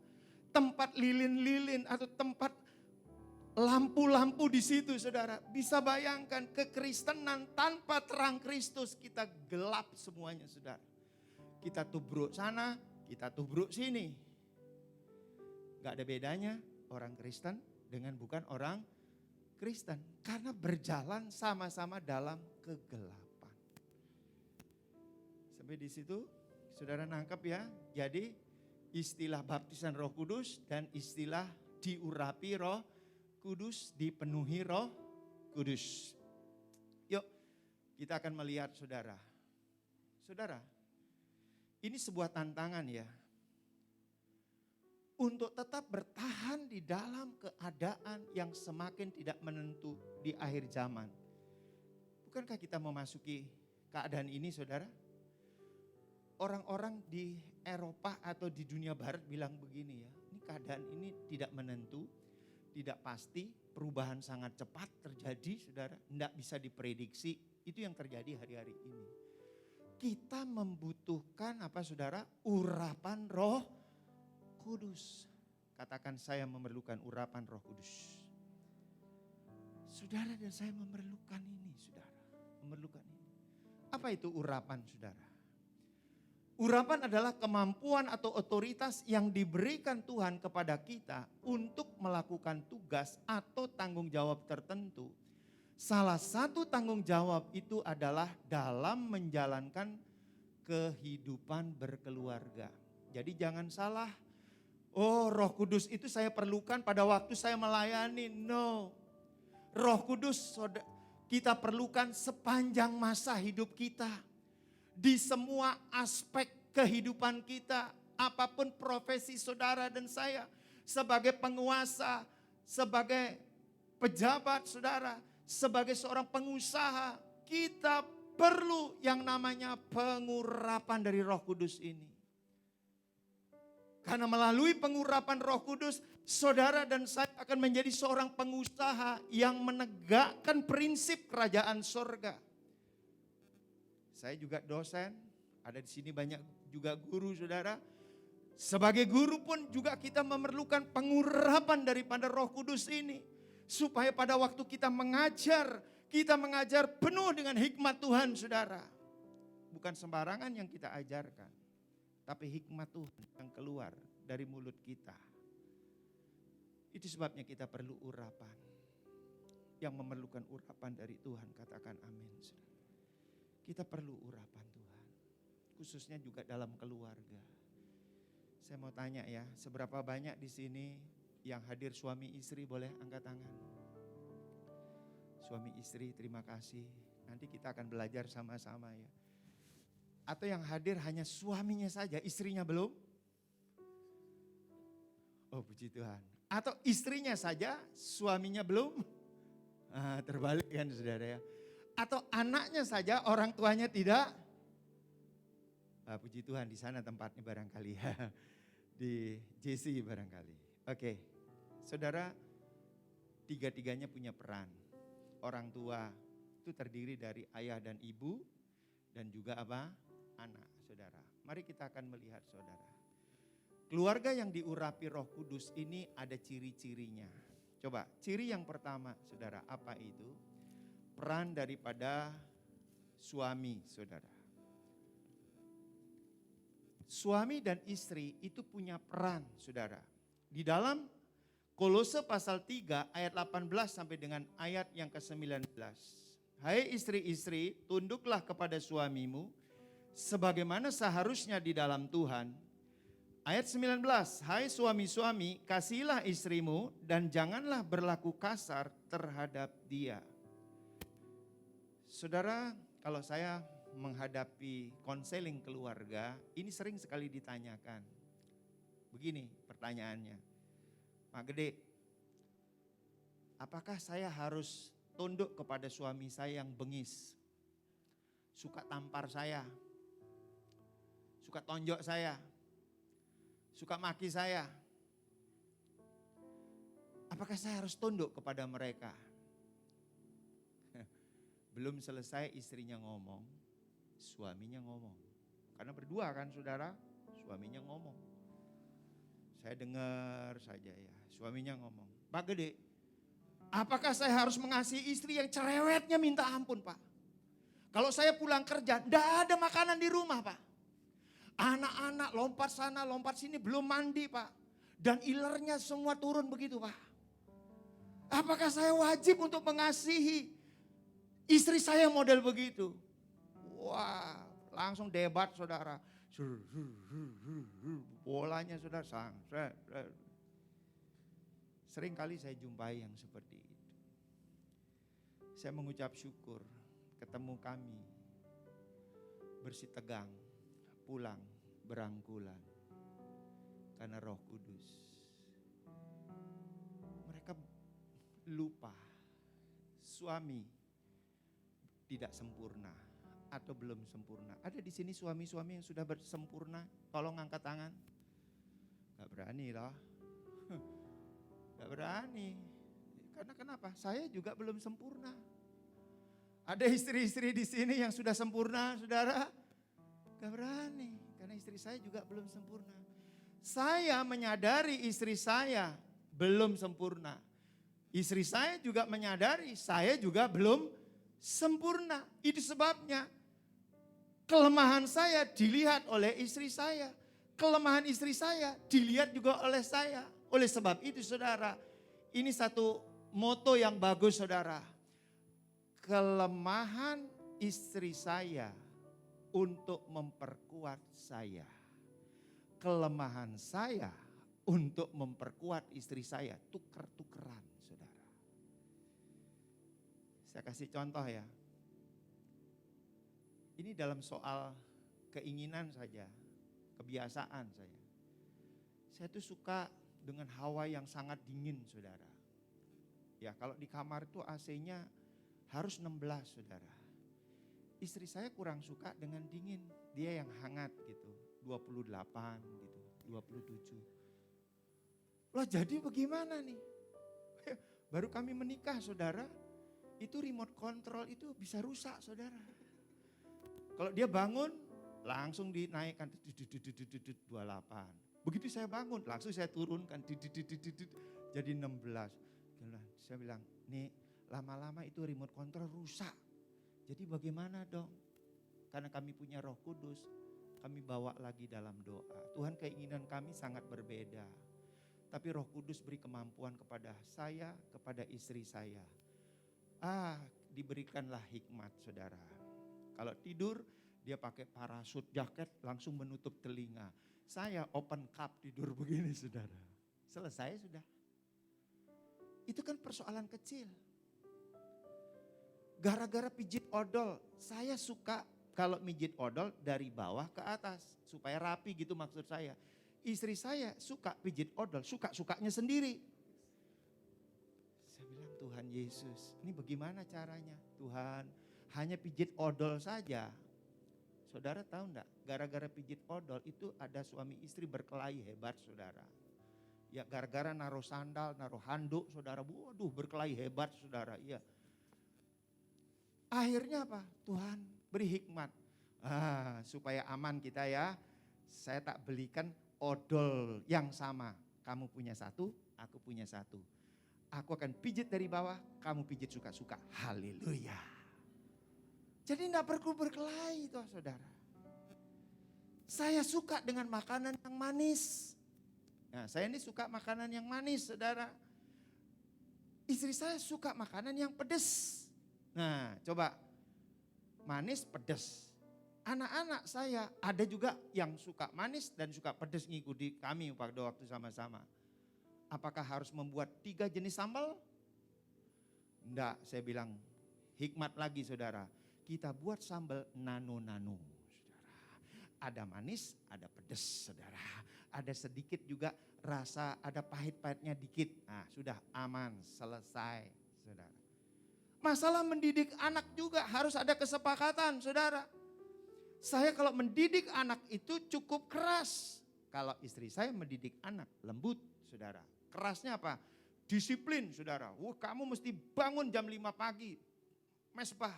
Tempat lilin-lilin atau tempat lampu-lampu di situ, saudara. Bisa bayangkan kekristenan tanpa terang Kristus, kita gelap semuanya, saudara. Kita tubruk sana, kita tubruk sini. Gak ada bedanya orang Kristen dengan bukan orang Kristen. Karena berjalan sama-sama dalam kegelapan. Sampai di situ saudara nangkep ya. Jadi istilah baptisan Roh Kudus dan istilah diurapi Roh Kudus, dipenuhi Roh Kudus. Yuk kita akan melihat saudara. Saudara, ini sebuah tantangan ya. Untuk tetap bertahan di dalam keadaan yang semakin tidak menentu di akhir zaman. Bukankah kita memasuki keadaan ini, saudara? Orang-orang di Eropa atau di dunia barat bilang begini ya, ini keadaan ini tidak menentu, tidak pasti, perubahan sangat cepat terjadi, saudara. Tidak bisa diprediksi, itu yang terjadi hari-hari ini. Kita membutuhkan apa, saudara? Urapan Roh Kudus. Katakan, saya memerlukan urapan Roh Kudus. Saudara dan saya memerlukan ini, saudara. Memerlukan ini. Apa itu urapan, saudara? Urapan adalah kemampuan atau otoritas yang diberikan Tuhan kepada kita untuk melakukan tugas atau tanggung jawab tertentu. Salah satu tanggung jawab itu adalah dalam menjalankan kehidupan berkeluarga. Jadi jangan salah. Oh, Roh Kudus itu saya perlukan pada waktu saya melayani. No. Roh Kudus kita perlukan sepanjang masa hidup kita. Di semua aspek kehidupan kita. Apapun profesi saudara dan saya. Sebagai penguasa, sebagai pejabat saudara, sebagai seorang pengusaha. Kita perlu yang namanya pengurapan dari Roh Kudus ini. Karena melalui pengurapan Roh Kudus, saudara dan saya akan menjadi seorang pengusaha yang menegakkan prinsip kerajaan sorga. Saya juga dosen, ada di sini banyak juga guru, saudara. Sebagai guru pun juga kita memerlukan pengurapan daripada Roh Kudus ini. Supaya pada waktu kita mengajar penuh dengan hikmat Tuhan, saudara. Bukan sembarangan yang kita ajarkan. Tapi hikmat Tuhan yang keluar dari mulut kita. Itu sebabnya kita perlu urapan. Yang memerlukan urapan dari Tuhan, katakan amin. Kita perlu urapan Tuhan. Khususnya juga dalam keluarga. Saya mau tanya ya, seberapa banyak di sini yang hadir suami istri, boleh angkat tangan. Suami istri, terima kasih. Nanti kita akan belajar sama-sama ya. Atau yang hadir hanya suaminya saja, istrinya belum? Oh, puji Tuhan. Atau istrinya saja, suaminya belum? Terbalik kan, saudara ya. Atau anaknya saja, orang tuanya tidak? Puji Tuhan, di sana tempatnya barangkali ya. Di JC barangkali. Oke, saudara, tiga-tiganya punya peran. Orang tua itu terdiri dari ayah dan ibu, dan juga apa? Anak, saudara. Mari kita akan melihat, saudara. Keluarga yang diurapi Roh Kudus ini ada ciri-cirinya. Coba, ciri yang pertama, saudara, apa itu? Peran daripada suami, saudara. Suami dan istri itu punya peran, saudara. Di dalam Kolose pasal 3 ayat 18 sampai dengan ayat yang ke-19. Hai istri-istri, tunduklah kepada suamimu sebagaimana seharusnya di dalam Tuhan. Ayat 19, hai suami-suami, kasihilah istrimu dan janganlah berlaku kasar terhadap dia. Saudara, kalau saya menghadapi konseling keluarga, ini sering sekali ditanyakan. Begini pertanyaannya, Pak Gede, apakah saya harus tunduk kepada suami saya yang bengis, suka tampar saya, suka tonjok saya, suka maki saya? Apakah saya harus tunduk kepada mereka? Belum selesai istrinya ngomong, suaminya ngomong. Karena berdua kan saudara, suaminya ngomong. Saya dengar saja ya, suaminya ngomong, Pak Gede, apakah saya harus mengasihi istri yang cerewetnya minta ampun Pak? Kalau saya pulang kerja, enggak ada makanan di rumah Pak. Anak-anak lompat sana, lompat sini, belum mandi Pak. Dan ilernya semua turun begitu Pak. Apakah saya wajib untuk mengasihi istri saya model begitu? Wah, langsung debat saudara. Bolanya saudara sang. Sering kali saya jumpai yang seperti itu. Saya mengucap syukur ketemu kami bersih tegang, pulang berangkulan karena Roh Kudus. Mereka lupa suami tidak sempurna atau belum sempurna. Ada di sini suami-suami yang sudah sempurna, tolong angkat tangan. Gak berani lah. Gak berani. Karena kenapa? Saya juga belum sempurna. Ada istri-istri di sini yang sudah sempurna, saudara. Gak berani, karena istri saya juga belum sempurna. Saya menyadari istri saya belum sempurna. Istri saya juga menyadari saya juga belum sempurna. Itu sebabnya kelemahan saya dilihat oleh istri saya. Kelemahan istri saya dilihat juga oleh saya. Oleh sebab itu saudara, ini satu moto yang bagus saudara. Kelemahan istri saya untuk memperkuat saya. Kelemahan saya untuk memperkuat istri saya. Tuker-tukeran saudara. Saya kasih contoh ya. Ini dalam soal keinginan saja, kebiasaan saya. Saya tuh suka dengan hawa yang sangat dingin saudara. Ya kalau di kamar itu AC-nya harus 16 saudara. Istri saya kurang suka dengan dingin, dia yang hangat gitu, 28 gitu, 27. Loh jadi bagaimana nih? Baru kami menikah saudara, itu remote control itu bisa rusak saudara. Kalau dia bangun langsung dinaikkan 28. Begitu saya bangun langsung saya turunkan jadi 16. Saya bilang, nih lama-lama itu remote control rusak. Jadi bagaimana dong? Karena kami punya Roh Kudus, kami bawa lagi dalam doa. Tuhan, keinginan kami sangat berbeda. Tapi Roh Kudus beri kemampuan kepada saya, kepada istri saya. Diberikanlah hikmat saudara. Kalau tidur dia pakai parasut jaket langsung menutup telinga. Saya open cup tidur begini saudara. Selesai sudah. Itu kan persoalan kecil. Gara-gara pijit odol, saya suka kalau mijit odol dari bawah ke atas. Supaya rapi gitu maksud saya. Istri saya suka pijit odol, suka-sukanya sendiri. Saya bilang Tuhan Yesus, ini bagaimana caranya? Tuhan, hanya pijit odol saja. Saudara tahu enggak, gara-gara pijit odol itu ada suami istri berkelahi hebat saudara. Ya gara-gara naruh sandal, naruh handuk saudara, waduh berkelahi hebat saudara, iya. Akhirnya apa? Tuhan beri hikmat. Supaya aman kita ya, saya tak belikan odol yang sama. Kamu punya satu, aku punya satu. Aku akan pijit dari bawah, kamu pijit suka-suka. Haleluya. Jadi enggak perlu berkelahi toh saudara. Saya suka dengan makanan yang manis. Nah, saya ini suka makanan yang manis saudara. Istri saya suka makanan yang pedas. Nah, coba manis pedas. Anak-anak saya ada juga yang suka manis dan suka pedas ngikuti kami pada waktu sama-sama. Apakah harus membuat 3 jenis sambal? Enggak, saya bilang hikmat lagi saudara. Kita buat sambal nano-nano saudara. Ada manis, ada pedas saudara. Ada sedikit juga rasa, ada pahit-pahitnya dikit. Nah sudah aman, selesai saudara. Masalah mendidik anak juga harus ada kesepakatan saudara. Saya kalau mendidik anak itu cukup keras. Kalau istri saya mendidik anak lembut saudara. Kerasnya apa? Disiplin saudara. Kamu mesti bangun jam 5 pagi. Mesbah.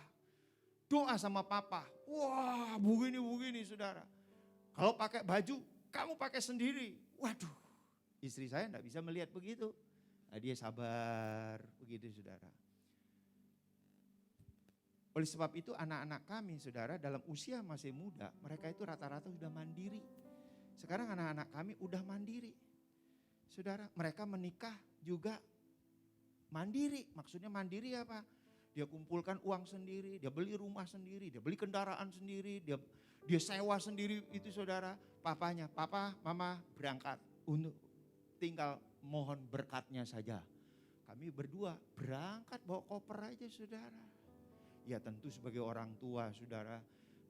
Doa sama papa. Wah begini saudara. Kalau pakai baju, kamu pakai sendiri. Waduh, istri saya enggak bisa melihat begitu. Nah, dia sabar begitu saudara. Oleh sebab itu anak-anak kami saudara dalam usia masih muda. Mereka itu rata-rata sudah mandiri. Sekarang anak-anak kami udah mandiri. Saudara, mereka menikah juga mandiri. Maksudnya mandiri apa? Dia kumpulkan uang sendiri, dia beli rumah sendiri, dia beli kendaraan sendiri, dia sewa sendiri itu saudara. Papanya, papa, mama berangkat untuk tinggal mohon berkatnya saja. Kami berdua berangkat bawa koper aja saudara. Ya tentu sebagai orang tua saudara,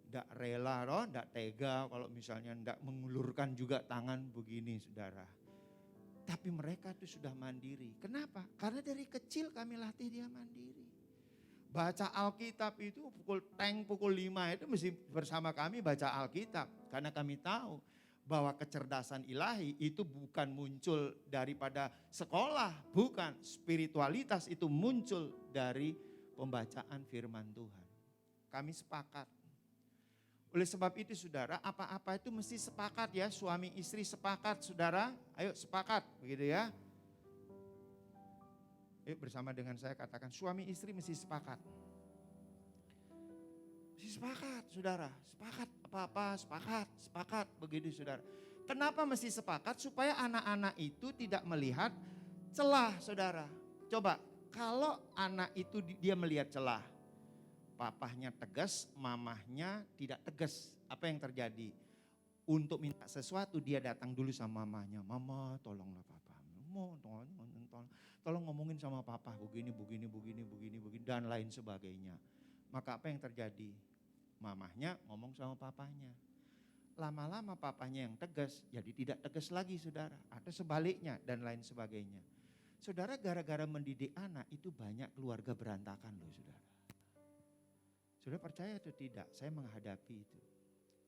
tidak rela, tidak tega kalau misalnya tidak mengulurkan juga tangan begini saudara. Tapi mereka itu sudah mandiri. Kenapa? Karena dari kecil kami latih dia mandiri. Baca Alkitab itu pukul 5 itu mesti bersama kami baca Alkitab. Karena kami tahu bahwa kecerdasan ilahi itu bukan muncul daripada sekolah. Bukan, spiritualitas itu muncul dari pembacaan firman Tuhan. Kami sepakat. Oleh sebab itu saudara, apa-apa itu mesti sepakat ya, suami istri sepakat saudara, ayo sepakat begitu ya. Yuk bersama dengan saya katakan suami istri mesti sepakat. Mesti sepakat saudara, sepakat apa-apa sepakat begitu saudara. Kenapa mesti sepakat? Supaya anak-anak itu tidak melihat celah saudara. Coba kalau anak itu dia melihat celah. Papahnya tegas, mamahnya tidak tegas. Apa yang terjadi? Untuk minta sesuatu dia datang dulu sama mamahnya. Mama tolonglah papa. Tolong ngomongin sama papa begini dan lain sebagainya. Maka apa yang terjadi? Mamahnya ngomong sama papahnya. Lama-lama papahnya yang tegas, jadi tidak tegas lagi saudara. Atau sebaliknya dan lain sebagainya. Saudara gara-gara mendidik anak itu banyak keluarga berantakan loh saudara. Saudara percaya atau tidak, saya menghadapi itu.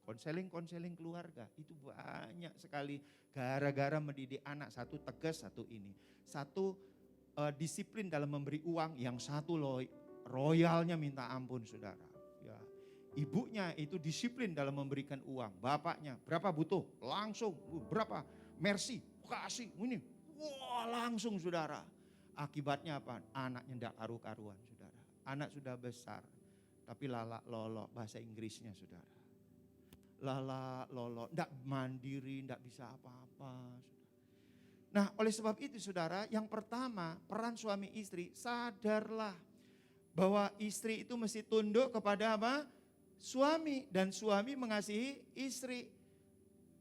Konseling keluarga itu banyak sekali gara-gara mendidik anak. Satu tegas, satu ini. Satu disiplin dalam memberi uang, yang satu royalnya minta ampun saudara. Ya. Ibunya itu disiplin dalam memberikan uang. Bapaknya berapa butuh? Langsung. Berapa? Mercy, kasih. Ini. Wah langsung saudara. Akibatnya apa? Anaknya tidak karu-karuan saudara. Anak sudah besar. Tapi lala lolo bahasa Inggrisnya saudara. Lala lolo, tidak mandiri, tidak bisa apa-apa. Nah oleh sebab itu saudara, yang pertama peran suami istri, sadarlah bahwa istri itu mesti tunduk kepada apa? Suami, dan suami mengasihi istri.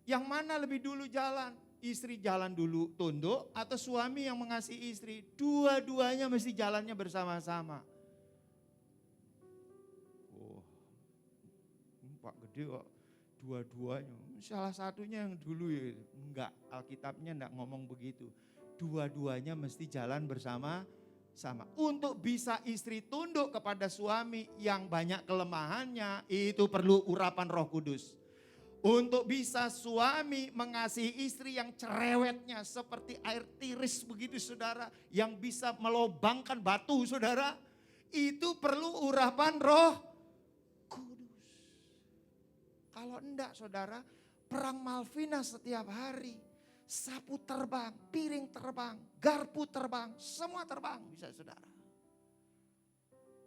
Yang mana lebih dulu jalan? Istri jalan dulu tunduk atau suami yang mengasihi istri? Dua-duanya mesti jalannya bersama-sama. Pak gede kok dua-duanya. Salah satunya yang dulu ya. Enggak, Alkitabnya enggak ngomong begitu. Dua-duanya mesti jalan bersama-sama. Untuk bisa istri tunduk kepada suami yang banyak kelemahannya, itu perlu urapan Roh Kudus. Untuk bisa suami mengasihi istri yang cerewetnya seperti air tiris begitu saudara, yang bisa melobangkan batu saudara, itu perlu urapan Roh Kudus. Kalau enggak saudara, perang Malvina setiap hari. Sapu terbang, piring terbang, garpu terbang, semua terbang bisa saudara.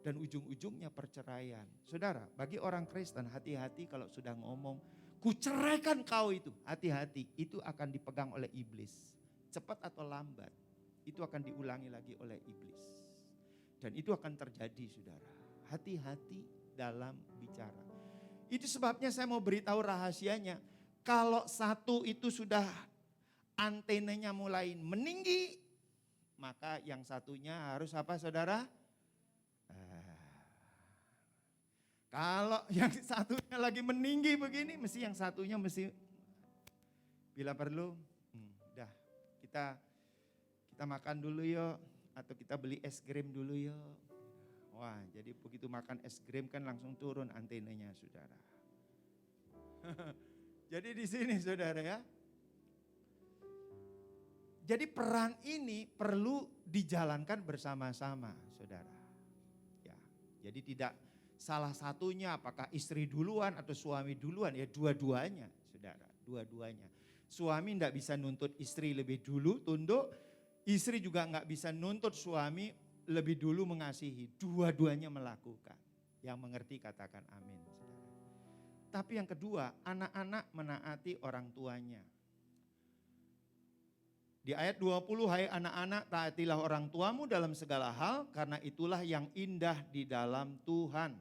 Dan ujung-ujungnya perceraian. Saudara, bagi orang Kristen hati-hati kalau sudah ngomong, ku ceraikan kau itu. Hati-hati, itu akan dipegang oleh iblis. Cepat atau lambat, itu akan diulangi lagi oleh iblis. Dan itu akan terjadi saudara. Hati-hati dalam bicara. Itu sebabnya saya mau beritahu rahasianya. Kalau satu itu sudah antenanya mulai meninggi, maka yang satunya harus apa saudara? Kalau yang satunya lagi meninggi begini, mesti yang satunya mesti bila perlu, udah kita makan dulu yuk, atau kita beli es krim dulu yuk. Wah, jadi begitu makan es krim kan langsung turun antenanya saudara. Jadi di sini saudara ya. Jadi peran ini perlu dijalankan bersama-sama saudara. Ya, jadi tidak salah satunya apakah istri duluan atau suami duluan, ya dua-duanya saudara, dua-duanya. Suami tidak bisa nuntut istri lebih dulu tunduk, istri juga nggak bisa nuntut suami lebih dulu mengasihi. Dua-duanya melakukan. Yang mengerti katakan amin saudara. Tapi yang kedua, anak-anak menaati orang tuanya. Di ayat 20, hai anak-anak taatilah orang tuamu dalam segala hal karena itulah yang indah di dalam Tuhan.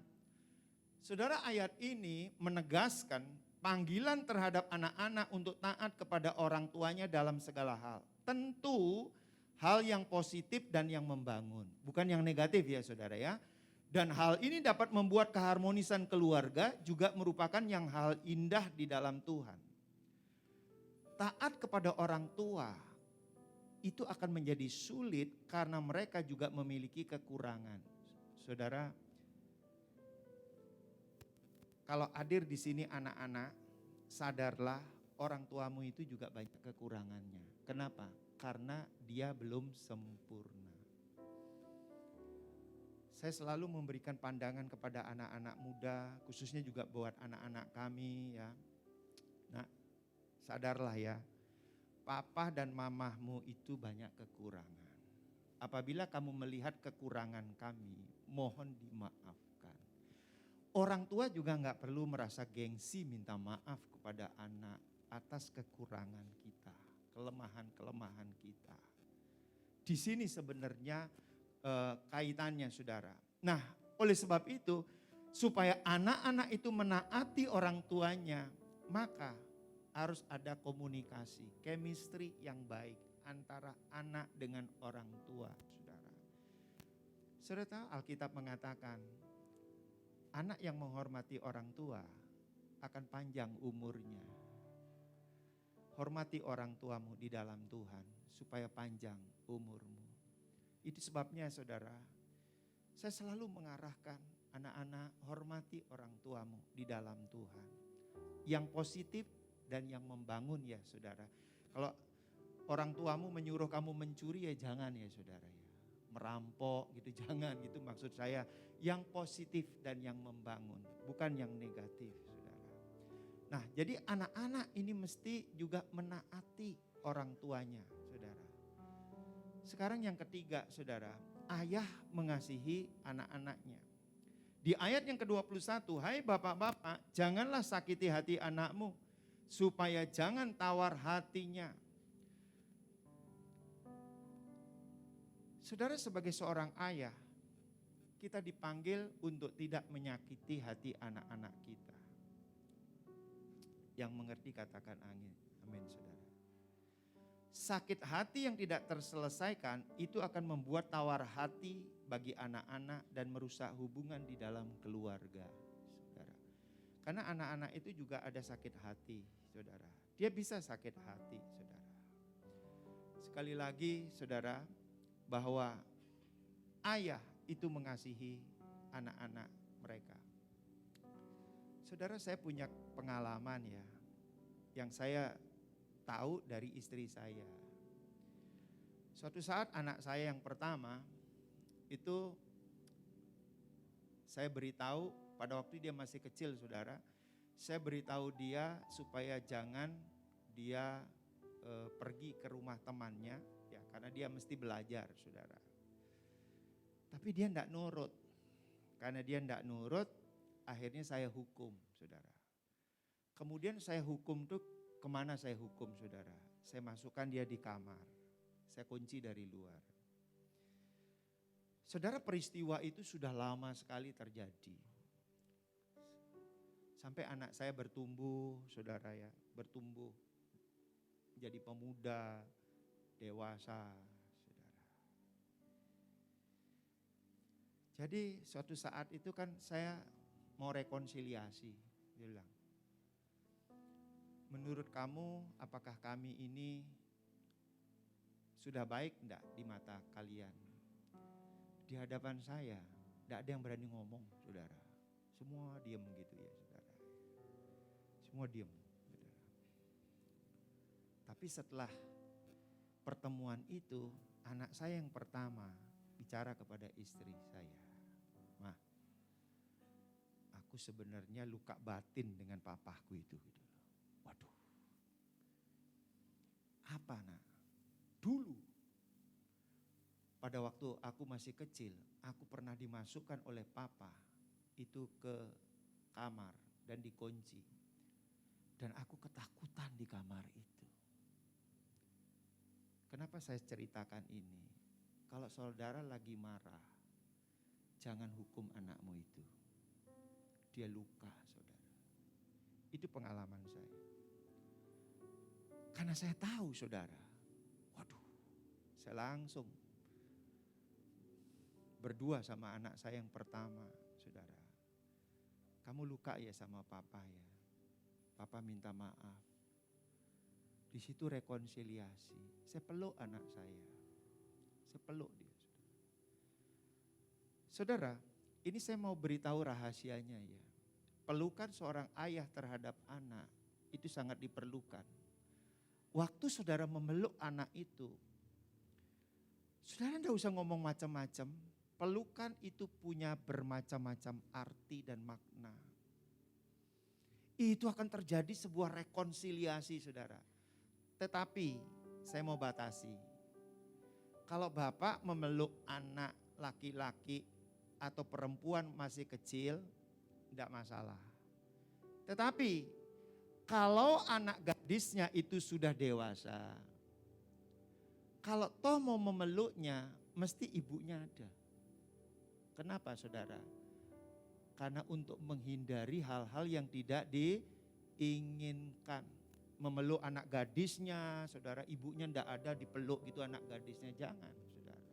Saudara, ayat ini menegaskan panggilan terhadap anak-anak untuk taat kepada orang tuanya dalam segala hal. Tentu hal yang positif dan yang membangun, bukan yang negatif ya saudara ya. Dan hal ini dapat membuat keharmonisan keluarga juga merupakan yang hal indah di dalam Tuhan. Taat kepada orang tua itu akan menjadi sulit karena mereka juga memiliki kekurangan. Saudara, kalau hadir di sini anak-anak, sadarlah orang tuamu itu juga banyak kekurangannya. Kenapa? Karena dia belum sempurna. Saya selalu memberikan pandangan kepada anak-anak muda, khususnya juga buat anak-anak kami ya. Nah, sadarlah ya, papa dan mamahmu itu banyak kekurangan. Apabila kamu melihat kekurangan kami, mohon dimaafkan. Orang tua juga nggak perlu merasa gengsi minta maaf kepada anak atas kekurangan kita, kelemahan-kelemahan kita. Di sini sebenarnya kaitannya saudara. Nah, oleh sebab itu supaya anak-anak itu menaati orang tuanya, maka harus ada komunikasi, chemistry yang baik antara anak dengan orang tua, saudara. Saudara tahu Alkitab mengatakan, anak yang menghormati orang tua akan panjang umurnya. Hormati orang tuamu di dalam Tuhan supaya panjang umurmu. Itu sebabnya saudara, saya selalu mengarahkan anak-anak hormati orang tuamu di dalam Tuhan. Yang positif dan yang membangun ya saudara. Kalau orang tuamu menyuruh kamu mencuri ya jangan ya saudara ya. Merampok gitu jangan gitu maksud saya. Yang positif dan yang membangun, bukan yang negatif saudara. Nah jadi anak-anak ini mesti juga menaati orang tuanya saudara. Sekarang yang ketiga saudara, ayah mengasihi anak-anaknya. Di ayat yang ke-21, hai bapak-bapak janganlah sakiti hati anakmu supaya jangan tawar hatinya. Saudara sebagai seorang ayah, kita dipanggil untuk tidak menyakiti hati anak-anak kita. Yang mengerti katakan amin, amin saudara. Sakit hati yang tidak terselesaikan itu akan membuat tawar hati bagi anak-anak dan merusak hubungan di dalam keluarga, saudara. Karena anak-anak itu juga ada sakit hati, saudara. Dia bisa sakit hati, saudara. Sekali lagi, saudara, bahwa ayah itu mengasihi anak-anak mereka. Saudara, saya punya pengalaman ya, yang saya tahu dari istri saya. Suatu saat anak saya yang pertama itu saya beritahu pada waktu dia masih kecil saudara. Saya beritahu dia supaya jangan dia pergi ke rumah temannya ya karena dia mesti belajar saudara. Tapi dia tidak nurut. Karena dia tidak nurut akhirnya saya hukum saudara. Kemudian saya hukum tuh kemana saya hukum saudara? Saya masukkan dia di kamar. Saya kunci dari luar. Saudara, peristiwa itu sudah lama sekali terjadi. Sampai anak saya bertumbuh, saudara ya, bertumbuh jadi pemuda, dewasa, saudara. Jadi suatu saat itu kan saya mau rekonsiliasi, dia bilang, menurut kamu apakah kami ini sudah baik enggak di mata kalian? Di hadapan saya, enggak ada yang berani ngomong, saudara. Semua diam gitu ya, saudara. Semua diam, saudara. Tapi setelah pertemuan itu, anak saya yang pertama bicara kepada istri saya, "Mah, aku sebenarnya luka batin dengan papahku itu." Gitu. Waduh, apa nak? Dulu, pada waktu aku masih kecil, aku pernah dimasukkan oleh papa itu ke kamar dan dikunci. Dan aku ketakutan di kamar itu. Kenapa saya ceritakan ini? Kalau saudara lagi marah, jangan hukum anakmu itu. Dia luka, saudara. Itu pengalaman saya. Karena saya tahu, saudara. Waduh, saya langsung berdua sama anak saya yang pertama, saudara. Kamu luka ya sama papa ya. Papa minta maaf. Di situ rekonsiliasi. Saya peluk anak saya. Saya peluk dia. Saudara, ini saya mau beritahu rahasianya ya. Pelukan seorang ayah terhadap anak itu sangat diperlukan. Waktu saudara memeluk anak itu, saudara tidak usah ngomong macam-macam. Pelukan itu punya bermacam-macam arti dan makna. Itu akan terjadi sebuah rekonsiliasi, saudara. Tetapi saya mau batasi. Kalau bapak memeluk anak laki-laki atau perempuan masih kecil, tidak masalah. Tetapi kalau anak gadisnya itu sudah dewasa, kalau toh mau memeluknya, mesti ibunya ada. Kenapa, saudara? Karena untuk menghindari hal-hal yang tidak diinginkan. Memeluk anak gadisnya, saudara, ibunya tidak ada, dipeluk gitu anak gadisnya, jangan, saudara.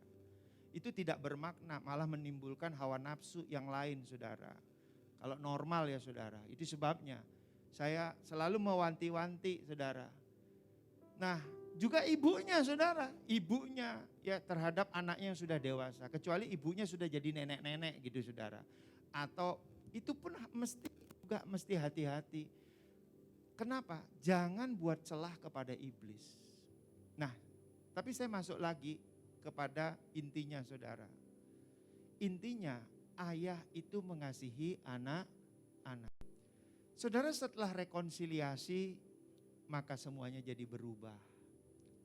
Itu tidak bermakna, malah menimbulkan hawa nafsu yang lain, saudara. Kalau normal ya, saudara, itu sebabnya saya selalu mewanti-wanti, saudara. Nah, juga ibunya, saudara, ibunya ya terhadap anaknya yang sudah dewasa, kecuali ibunya sudah jadi nenek-nenek gitu, saudara. Atau itu pun mesti hati-hati. Kenapa? Jangan buat celah kepada iblis. Nah, tapi saya masuk lagi kepada intinya, saudara. Intinya ayah itu mengasihi anak-anak. Saudara, setelah rekonsiliasi maka semuanya jadi berubah.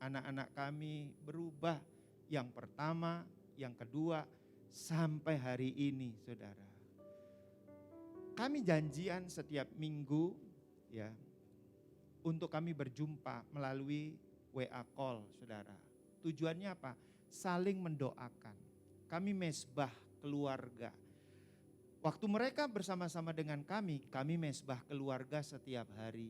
Anak-anak kami berubah, yang pertama, yang kedua, sampai hari ini, saudara. Kami janjian setiap minggu ya untuk kami berjumpa melalui WA call, saudara. Tujuannya apa? Saling mendoakan. Kami mesbah keluarga. Waktu mereka bersama-sama dengan kami mesbah keluarga setiap hari.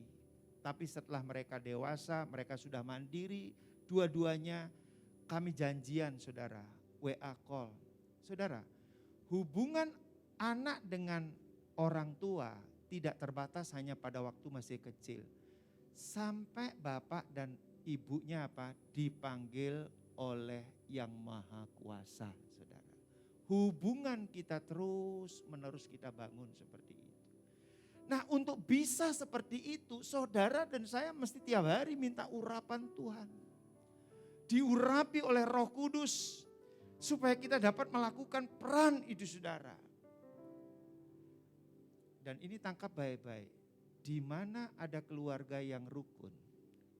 Tapi setelah mereka dewasa, mereka sudah mandiri, dua-duanya kami janjian, saudara, WA call. Saudara, hubungan anak dengan orang tua tidak terbatas hanya pada waktu masih kecil. Sampai bapak dan ibunya dipanggil oleh Yang Maha Kuasa, saudara. Hubungan kita terus menerus kita bangun seperti itu. Nah, untuk bisa seperti itu, saudara dan saya mesti tiap hari minta urapan Tuhan. Diurapi oleh Roh Kudus supaya kita dapat melakukan peran itu, saudara. Dan ini tangkap baik-baik. Di mana ada keluarga yang rukun,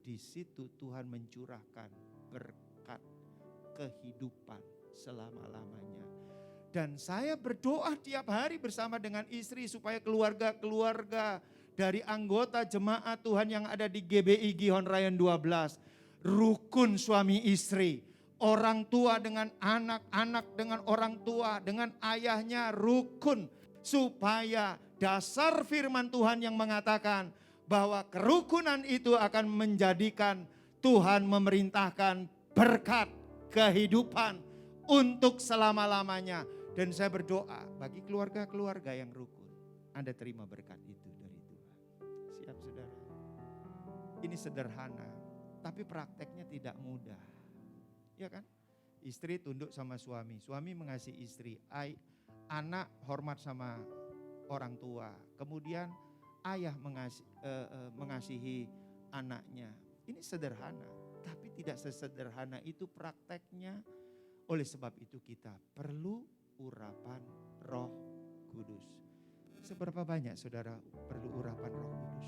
di situ Tuhan mencurahkan berkat kehidupan selama-lamanya. Dan saya berdoa tiap hari bersama dengan istri supaya keluarga-keluarga dari anggota jemaat Tuhan yang ada di GBI Gihon Raya 12, rukun suami istri, orang tua dengan anak, anak dengan orang tua, dengan ayahnya rukun. Supaya dasar firman Tuhan yang mengatakan bahwa kerukunan itu akan menjadikan Tuhan memerintahkan berkat kehidupan untuk selama-lamanya. Dan saya berdoa bagi keluarga-keluarga yang rukun, Anda terima berkat itu dari Tuhan. Siap saudara? Ini sederhana, tapi prakteknya tidak mudah. Ya kan? Istri tunduk sama suami, suami mengasihi istri, anak hormat sama orang tua. Kemudian ayah mengasihi anaknya. Ini sederhana, tapi tidak sesederhana itu prakteknya. Oleh sebab itu kita perlu urapan Roh Kudus. Seberapa banyak saudara perlu urapan Roh Kudus?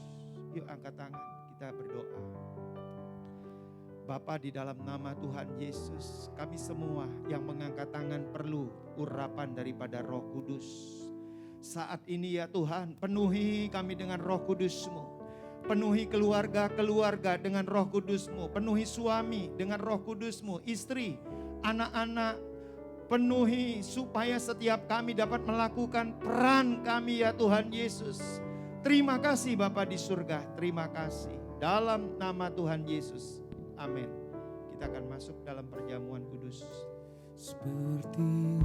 Yuk angkat tangan, kita berdoa. Bapa, di dalam nama Tuhan Yesus, kami semua yang mengangkat tangan perlu urapan daripada Roh Kudus. Saat ini ya Tuhan, penuhi kami dengan Roh Kudus-Mu. Penuhi keluarga-keluarga dengan Roh Kudus-Mu. Penuhi suami dengan Roh Kudus-Mu. Istri, anak-anak, penuhi supaya setiap kami dapat melakukan peran kami ya Tuhan Yesus. Terima kasih Bapa di surga, terima kasih. Dalam nama Tuhan Yesus. Amin. Kita akan masuk dalam perjamuan kudus. Seperti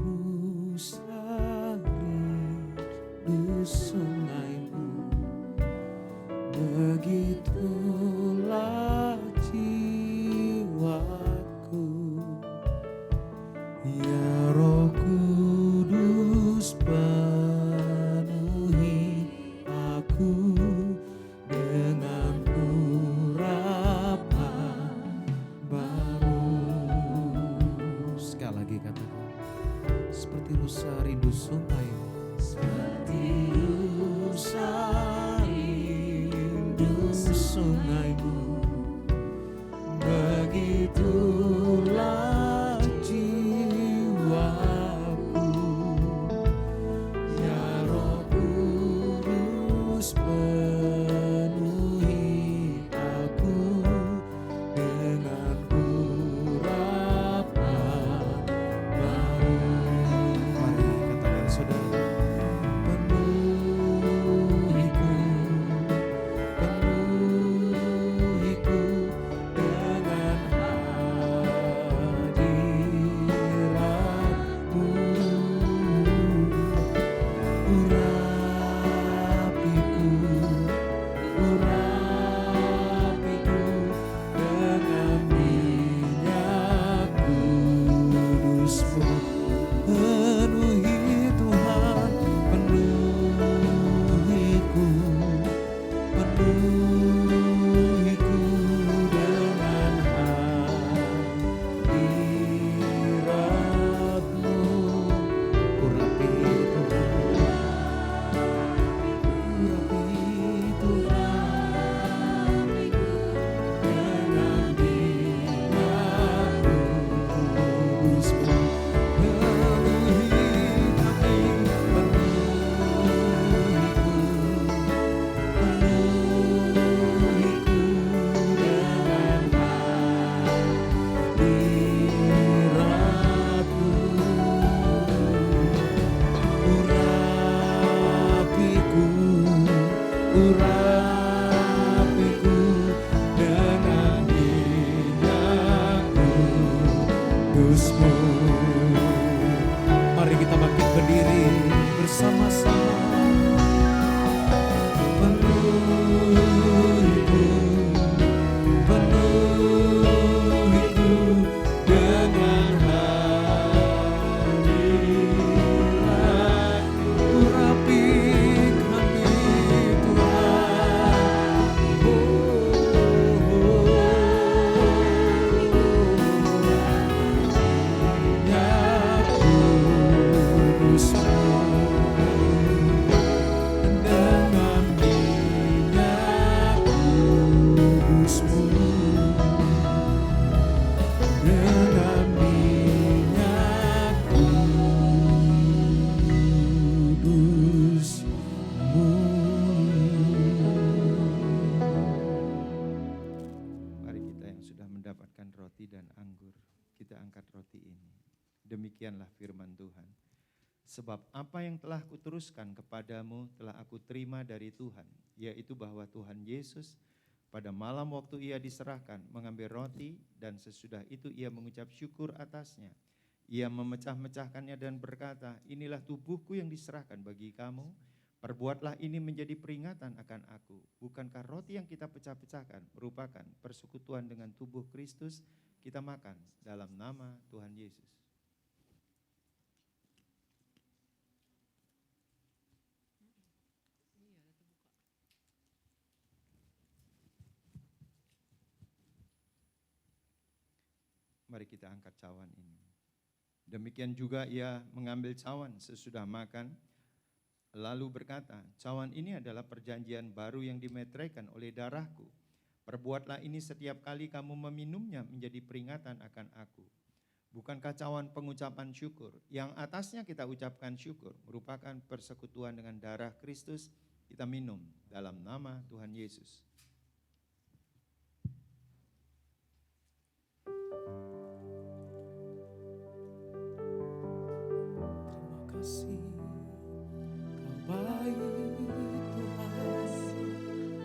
rindu sungaimu, begitulah jiwaku. Ya Roh Kudus penuhi aku dengan seperti rusa rindu sungaimu, seperti rusa rindu sungaimu, begitulah jiwaku. Ya Roh Kudus penuhi aku dengan urapan baru. Mari katakan saudara, penuhiku dengan hadiratmu, urapiku dengan minyak kudus-Mu. Penuhi Tuhan, penuhiku dengan hadirat-Mu. Urapi Tuhan dengan minyak kudus-Mu. Urapiku dengan minyak kudus-Mu. Mari kita bangkit berdiri bersama-sama. Penuhiku dengan hadirat. Urapi kami kita angkat roti ini. Demikianlah firman Tuhan. Sebab apa yang telah kuteruskan kepadamu telah aku terima dari Tuhan, yaitu bahwa Tuhan Yesus pada malam waktu ia diserahkan mengambil roti dan sesudah itu ia mengucap syukur atasnya. Ia memecah-mecahkannya dan berkata, inilah tubuhku yang diserahkan bagi kamu, perbuatlah ini menjadi peringatan akan aku. Bukankah roti yang kita pecah-pecahkan merupakan persekutuan dengan tubuh Kristus? Kita makan dalam nama Tuhan Yesus. Mari kita angkat cawan ini. Demikian juga ia mengambil cawan sesudah makan, lalu berkata, cawan ini adalah perjanjian baru yang dimeteraikan oleh darahku. Perbuatlah ini setiap kali kamu meminumnya menjadi peringatan akan aku. Bukankah cawan pengucapan syukur? Yang atasnya kita ucapkan syukur, merupakan persekutuan dengan darah Kristus. Kita minum dalam nama Tuhan Yesus.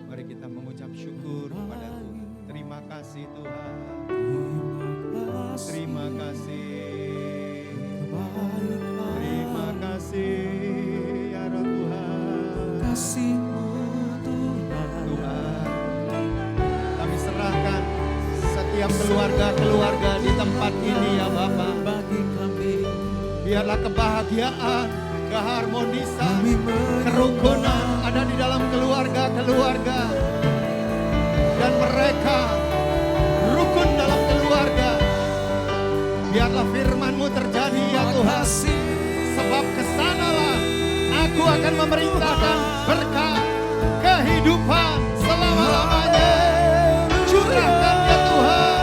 Mari kita mengucap syukur kepada Tuhan. Terima kasih Tuhan. Terima kasih. Terima kasih ya Roh Tuhan. Kasih-Mu Tuhan. Tuhan, kami serahkan setiap keluarga-keluarga di tempat ini ya Bapa. Bagi kami Biarlah kebahagiaan, keharmonisan, kerukunan ada di dalam keluarga-keluarga. Dan mereka rukun dalam keluarga. Biarlah firman-Mu terjadi ya Tuhan. Sebab kesanalah aku akan memerintahkan berkat kehidupan selama-lamanya. Curahkan ya Tuhan.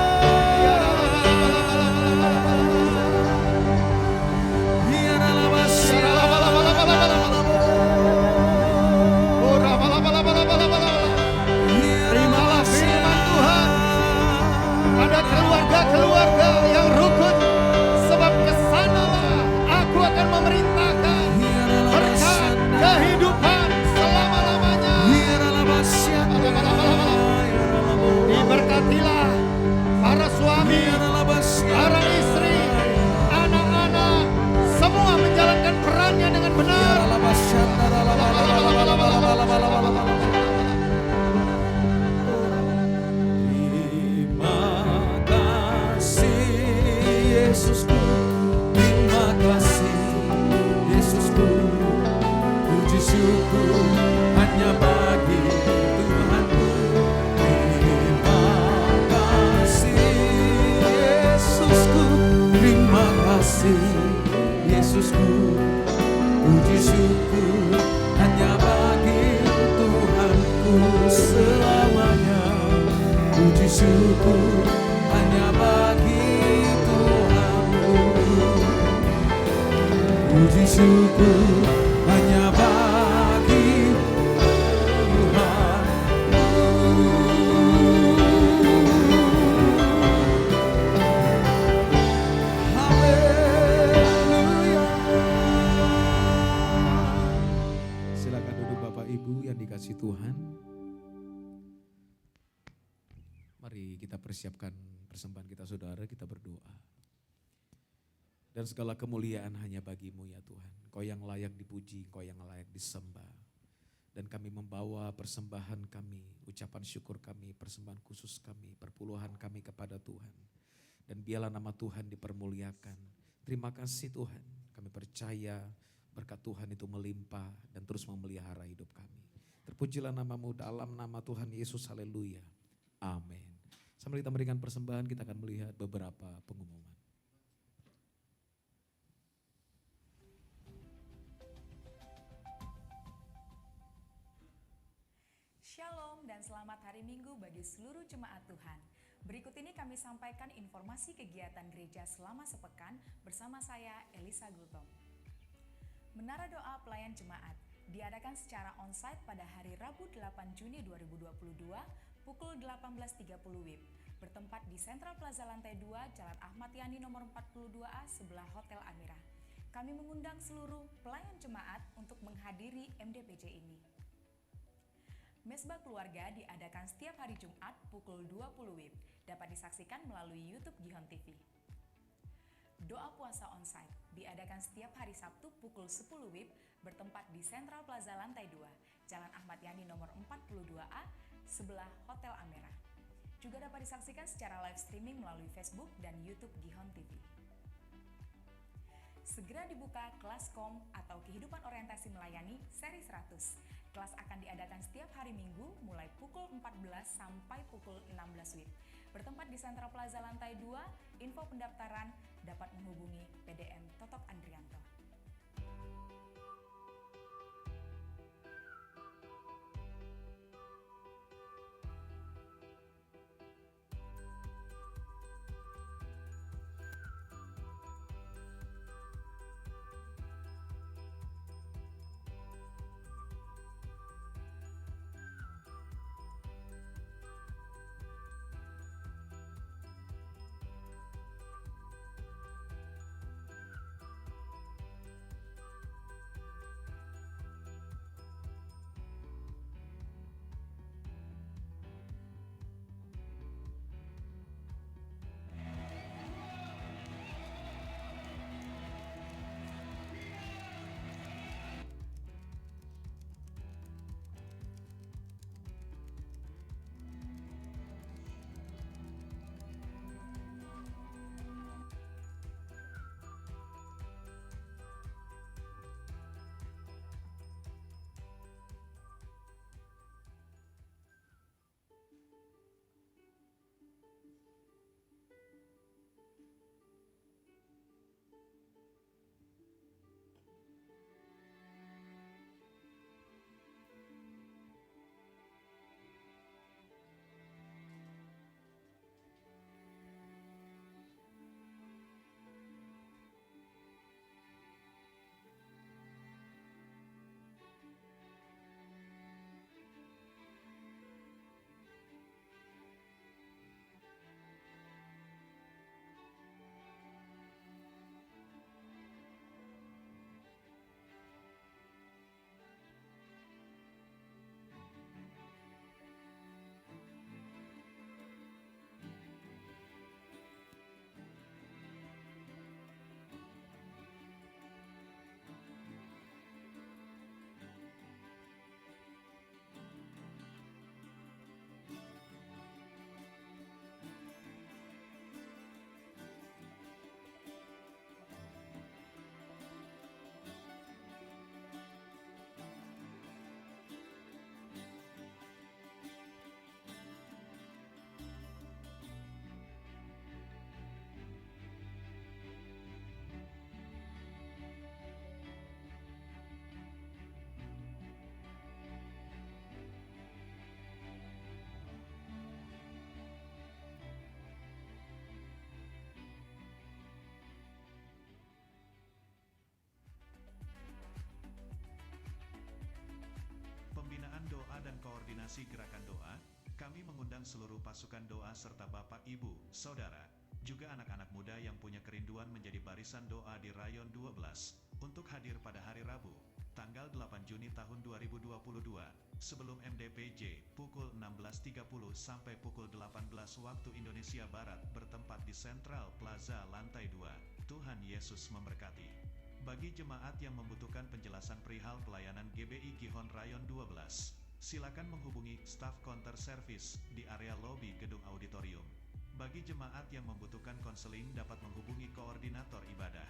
Terimalah firman Tuhan. Ada keluarga-keluarga yang rukun. Sebab kesanalah aku akan memerintahkan berkat kehidupan selama-lamanya. Diberkatilah para suami, para istri, anak-anak, semua menjalankan perannya dengan benar. Terima kasih Yesusku, terima kasih Yesusku, puji syukur hanya bagi Tuhanku. Terima kasih Yesusku, terima kasih Yesusku, puji syukur hanya bagi Tuhanku selamanya. Puji syukur hanya bagi Tuhanku. Puji syukur hanya bagi Tuhanku. Haleluya. Silakan duduk Bapak Ibu yang dikasih Tuhan. Mari kita persiapkan persembahan kita saudara, kita berdoa. Dan segala kemuliaan hanya bagi-Mu ya Tuhan. Kau yang layak dipuji, Kau yang layak disembah. Dan kami membawa persembahan kami, ucapan syukur kami, persembahan khusus kami, perpuluhan kami kepada Tuhan. Dan biarlah nama Tuhan dipermuliakan. Terima kasih Tuhan, kami percaya berkat Tuhan itu melimpah dan terus memelihara hidup kami. Terpujilah nama-Mu dalam nama Tuhan Yesus, haleluya. Amin. Sambil kita memberikan persembahan, kita akan melihat beberapa pengumuman. Shalom dan selamat hari Minggu bagi seluruh jemaat Tuhan. Berikut ini kami sampaikan informasi kegiatan gereja selama sepekan bersama saya Elisa Gultom. Menara Doa Pelayan Jemaat diadakan secara onsite pada hari Rabu 8 Juni 2022 pukul 18.30 WIB, bertempat di di Central Plaza lantai 2, Jalan Ahmad Yani nomor 42A sebelah Hotel Amira. Kami mengundang seluruh pelayan jemaat untuk menghadiri MDPJ ini. Mesbah keluarga diadakan setiap hari Jumat pukul 20 WIB, dapat disaksikan melalui YouTube Gihon TV. Doa puasa onsite diadakan setiap hari Sabtu pukul 10 WIB, bertempat di Central Plaza lantai 2, Jalan Ahmad Yani nomor 42A, sebelah Hotel Amira. Juga dapat disaksikan secara live streaming melalui Facebook dan YouTube Gihon TV. Segera dibuka kelas KOM atau Kehidupan Orientasi Melayani seri 100. Kelas akan diadakan setiap hari Minggu mulai pukul 14 sampai pukul 16 WIB. Bertempat di Central Plaza lantai 2, info pendaftaran dapat menghubungi PDM Totok Andrianto. Pembinaan doa dan koordinasi gerakan doa, kami mengundang seluruh pasukan doa serta Bapak, Ibu, Saudara, juga anak-anak muda yang punya kerinduan menjadi barisan doa di Rayon 12, untuk hadir pada hari Rabu, tanggal 8 Juni tahun 2022, sebelum MDPJ, pukul 16.30 sampai pukul 18 waktu Indonesia Barat, bertempat di Central Plaza lantai 2. Tuhan Yesus memberkati. Bagi jemaat yang membutuhkan penjelasan perihal pelayanan GBI Gihon Rayon 12, silakan menghubungi staf counter service di area lobi gedung auditorium. Bagi jemaat yang membutuhkan konseling dapat menghubungi koordinator ibadah.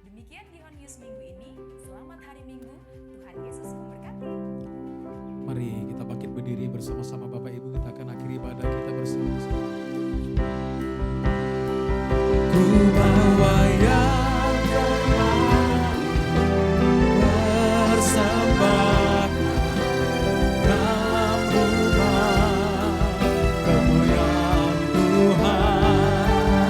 Demikian Gihon News minggu ini. Selamat hari Minggu. Tuhan Yesus memberkati. Mari kita bangkit berdiri bersama-sama Bapak Ibu, kita akan akhiri ibadah kita bersama-sama. Ku bawa yang telah bersembahkan dalam rumah kemuliaan Tuhan.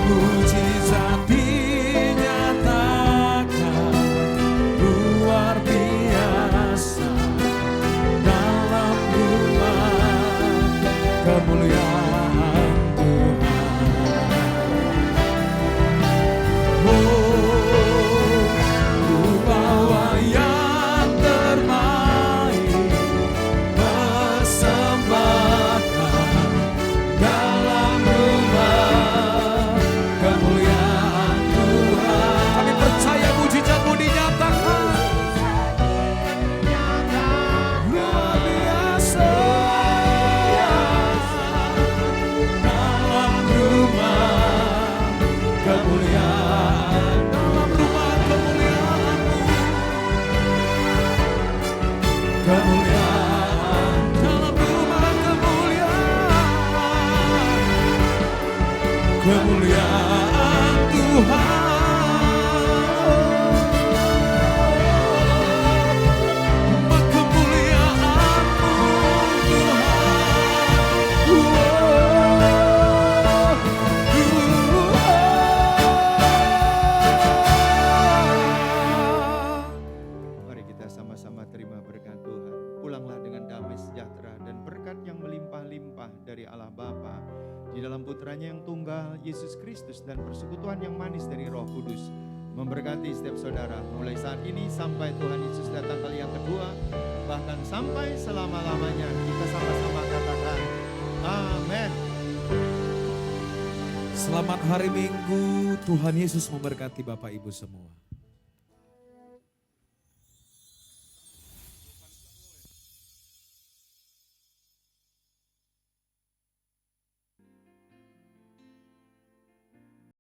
Mujizat dinyatakan luar biasa. kemuliaan dalam rumah kemuliaan Tuhan. Mari kita sama-sama terima berkat Tuhan. Pulanglah dengan damai sejahtera dan berkat yang melimpah-limpah dari Allah Bapa di dalam putranya yang tunggal Yesus Kristus dan persekutuan yang manis dari Roh Kudus memberkati setiap saudara mulai saat ini sampai Tuhan Yesus datang kali yang kedua, bahkan sampai selama-lamanya. Kita sama-sama katakan amin. Selamat hari Minggu, Tuhan Yesus memberkati Bapak Ibu semua.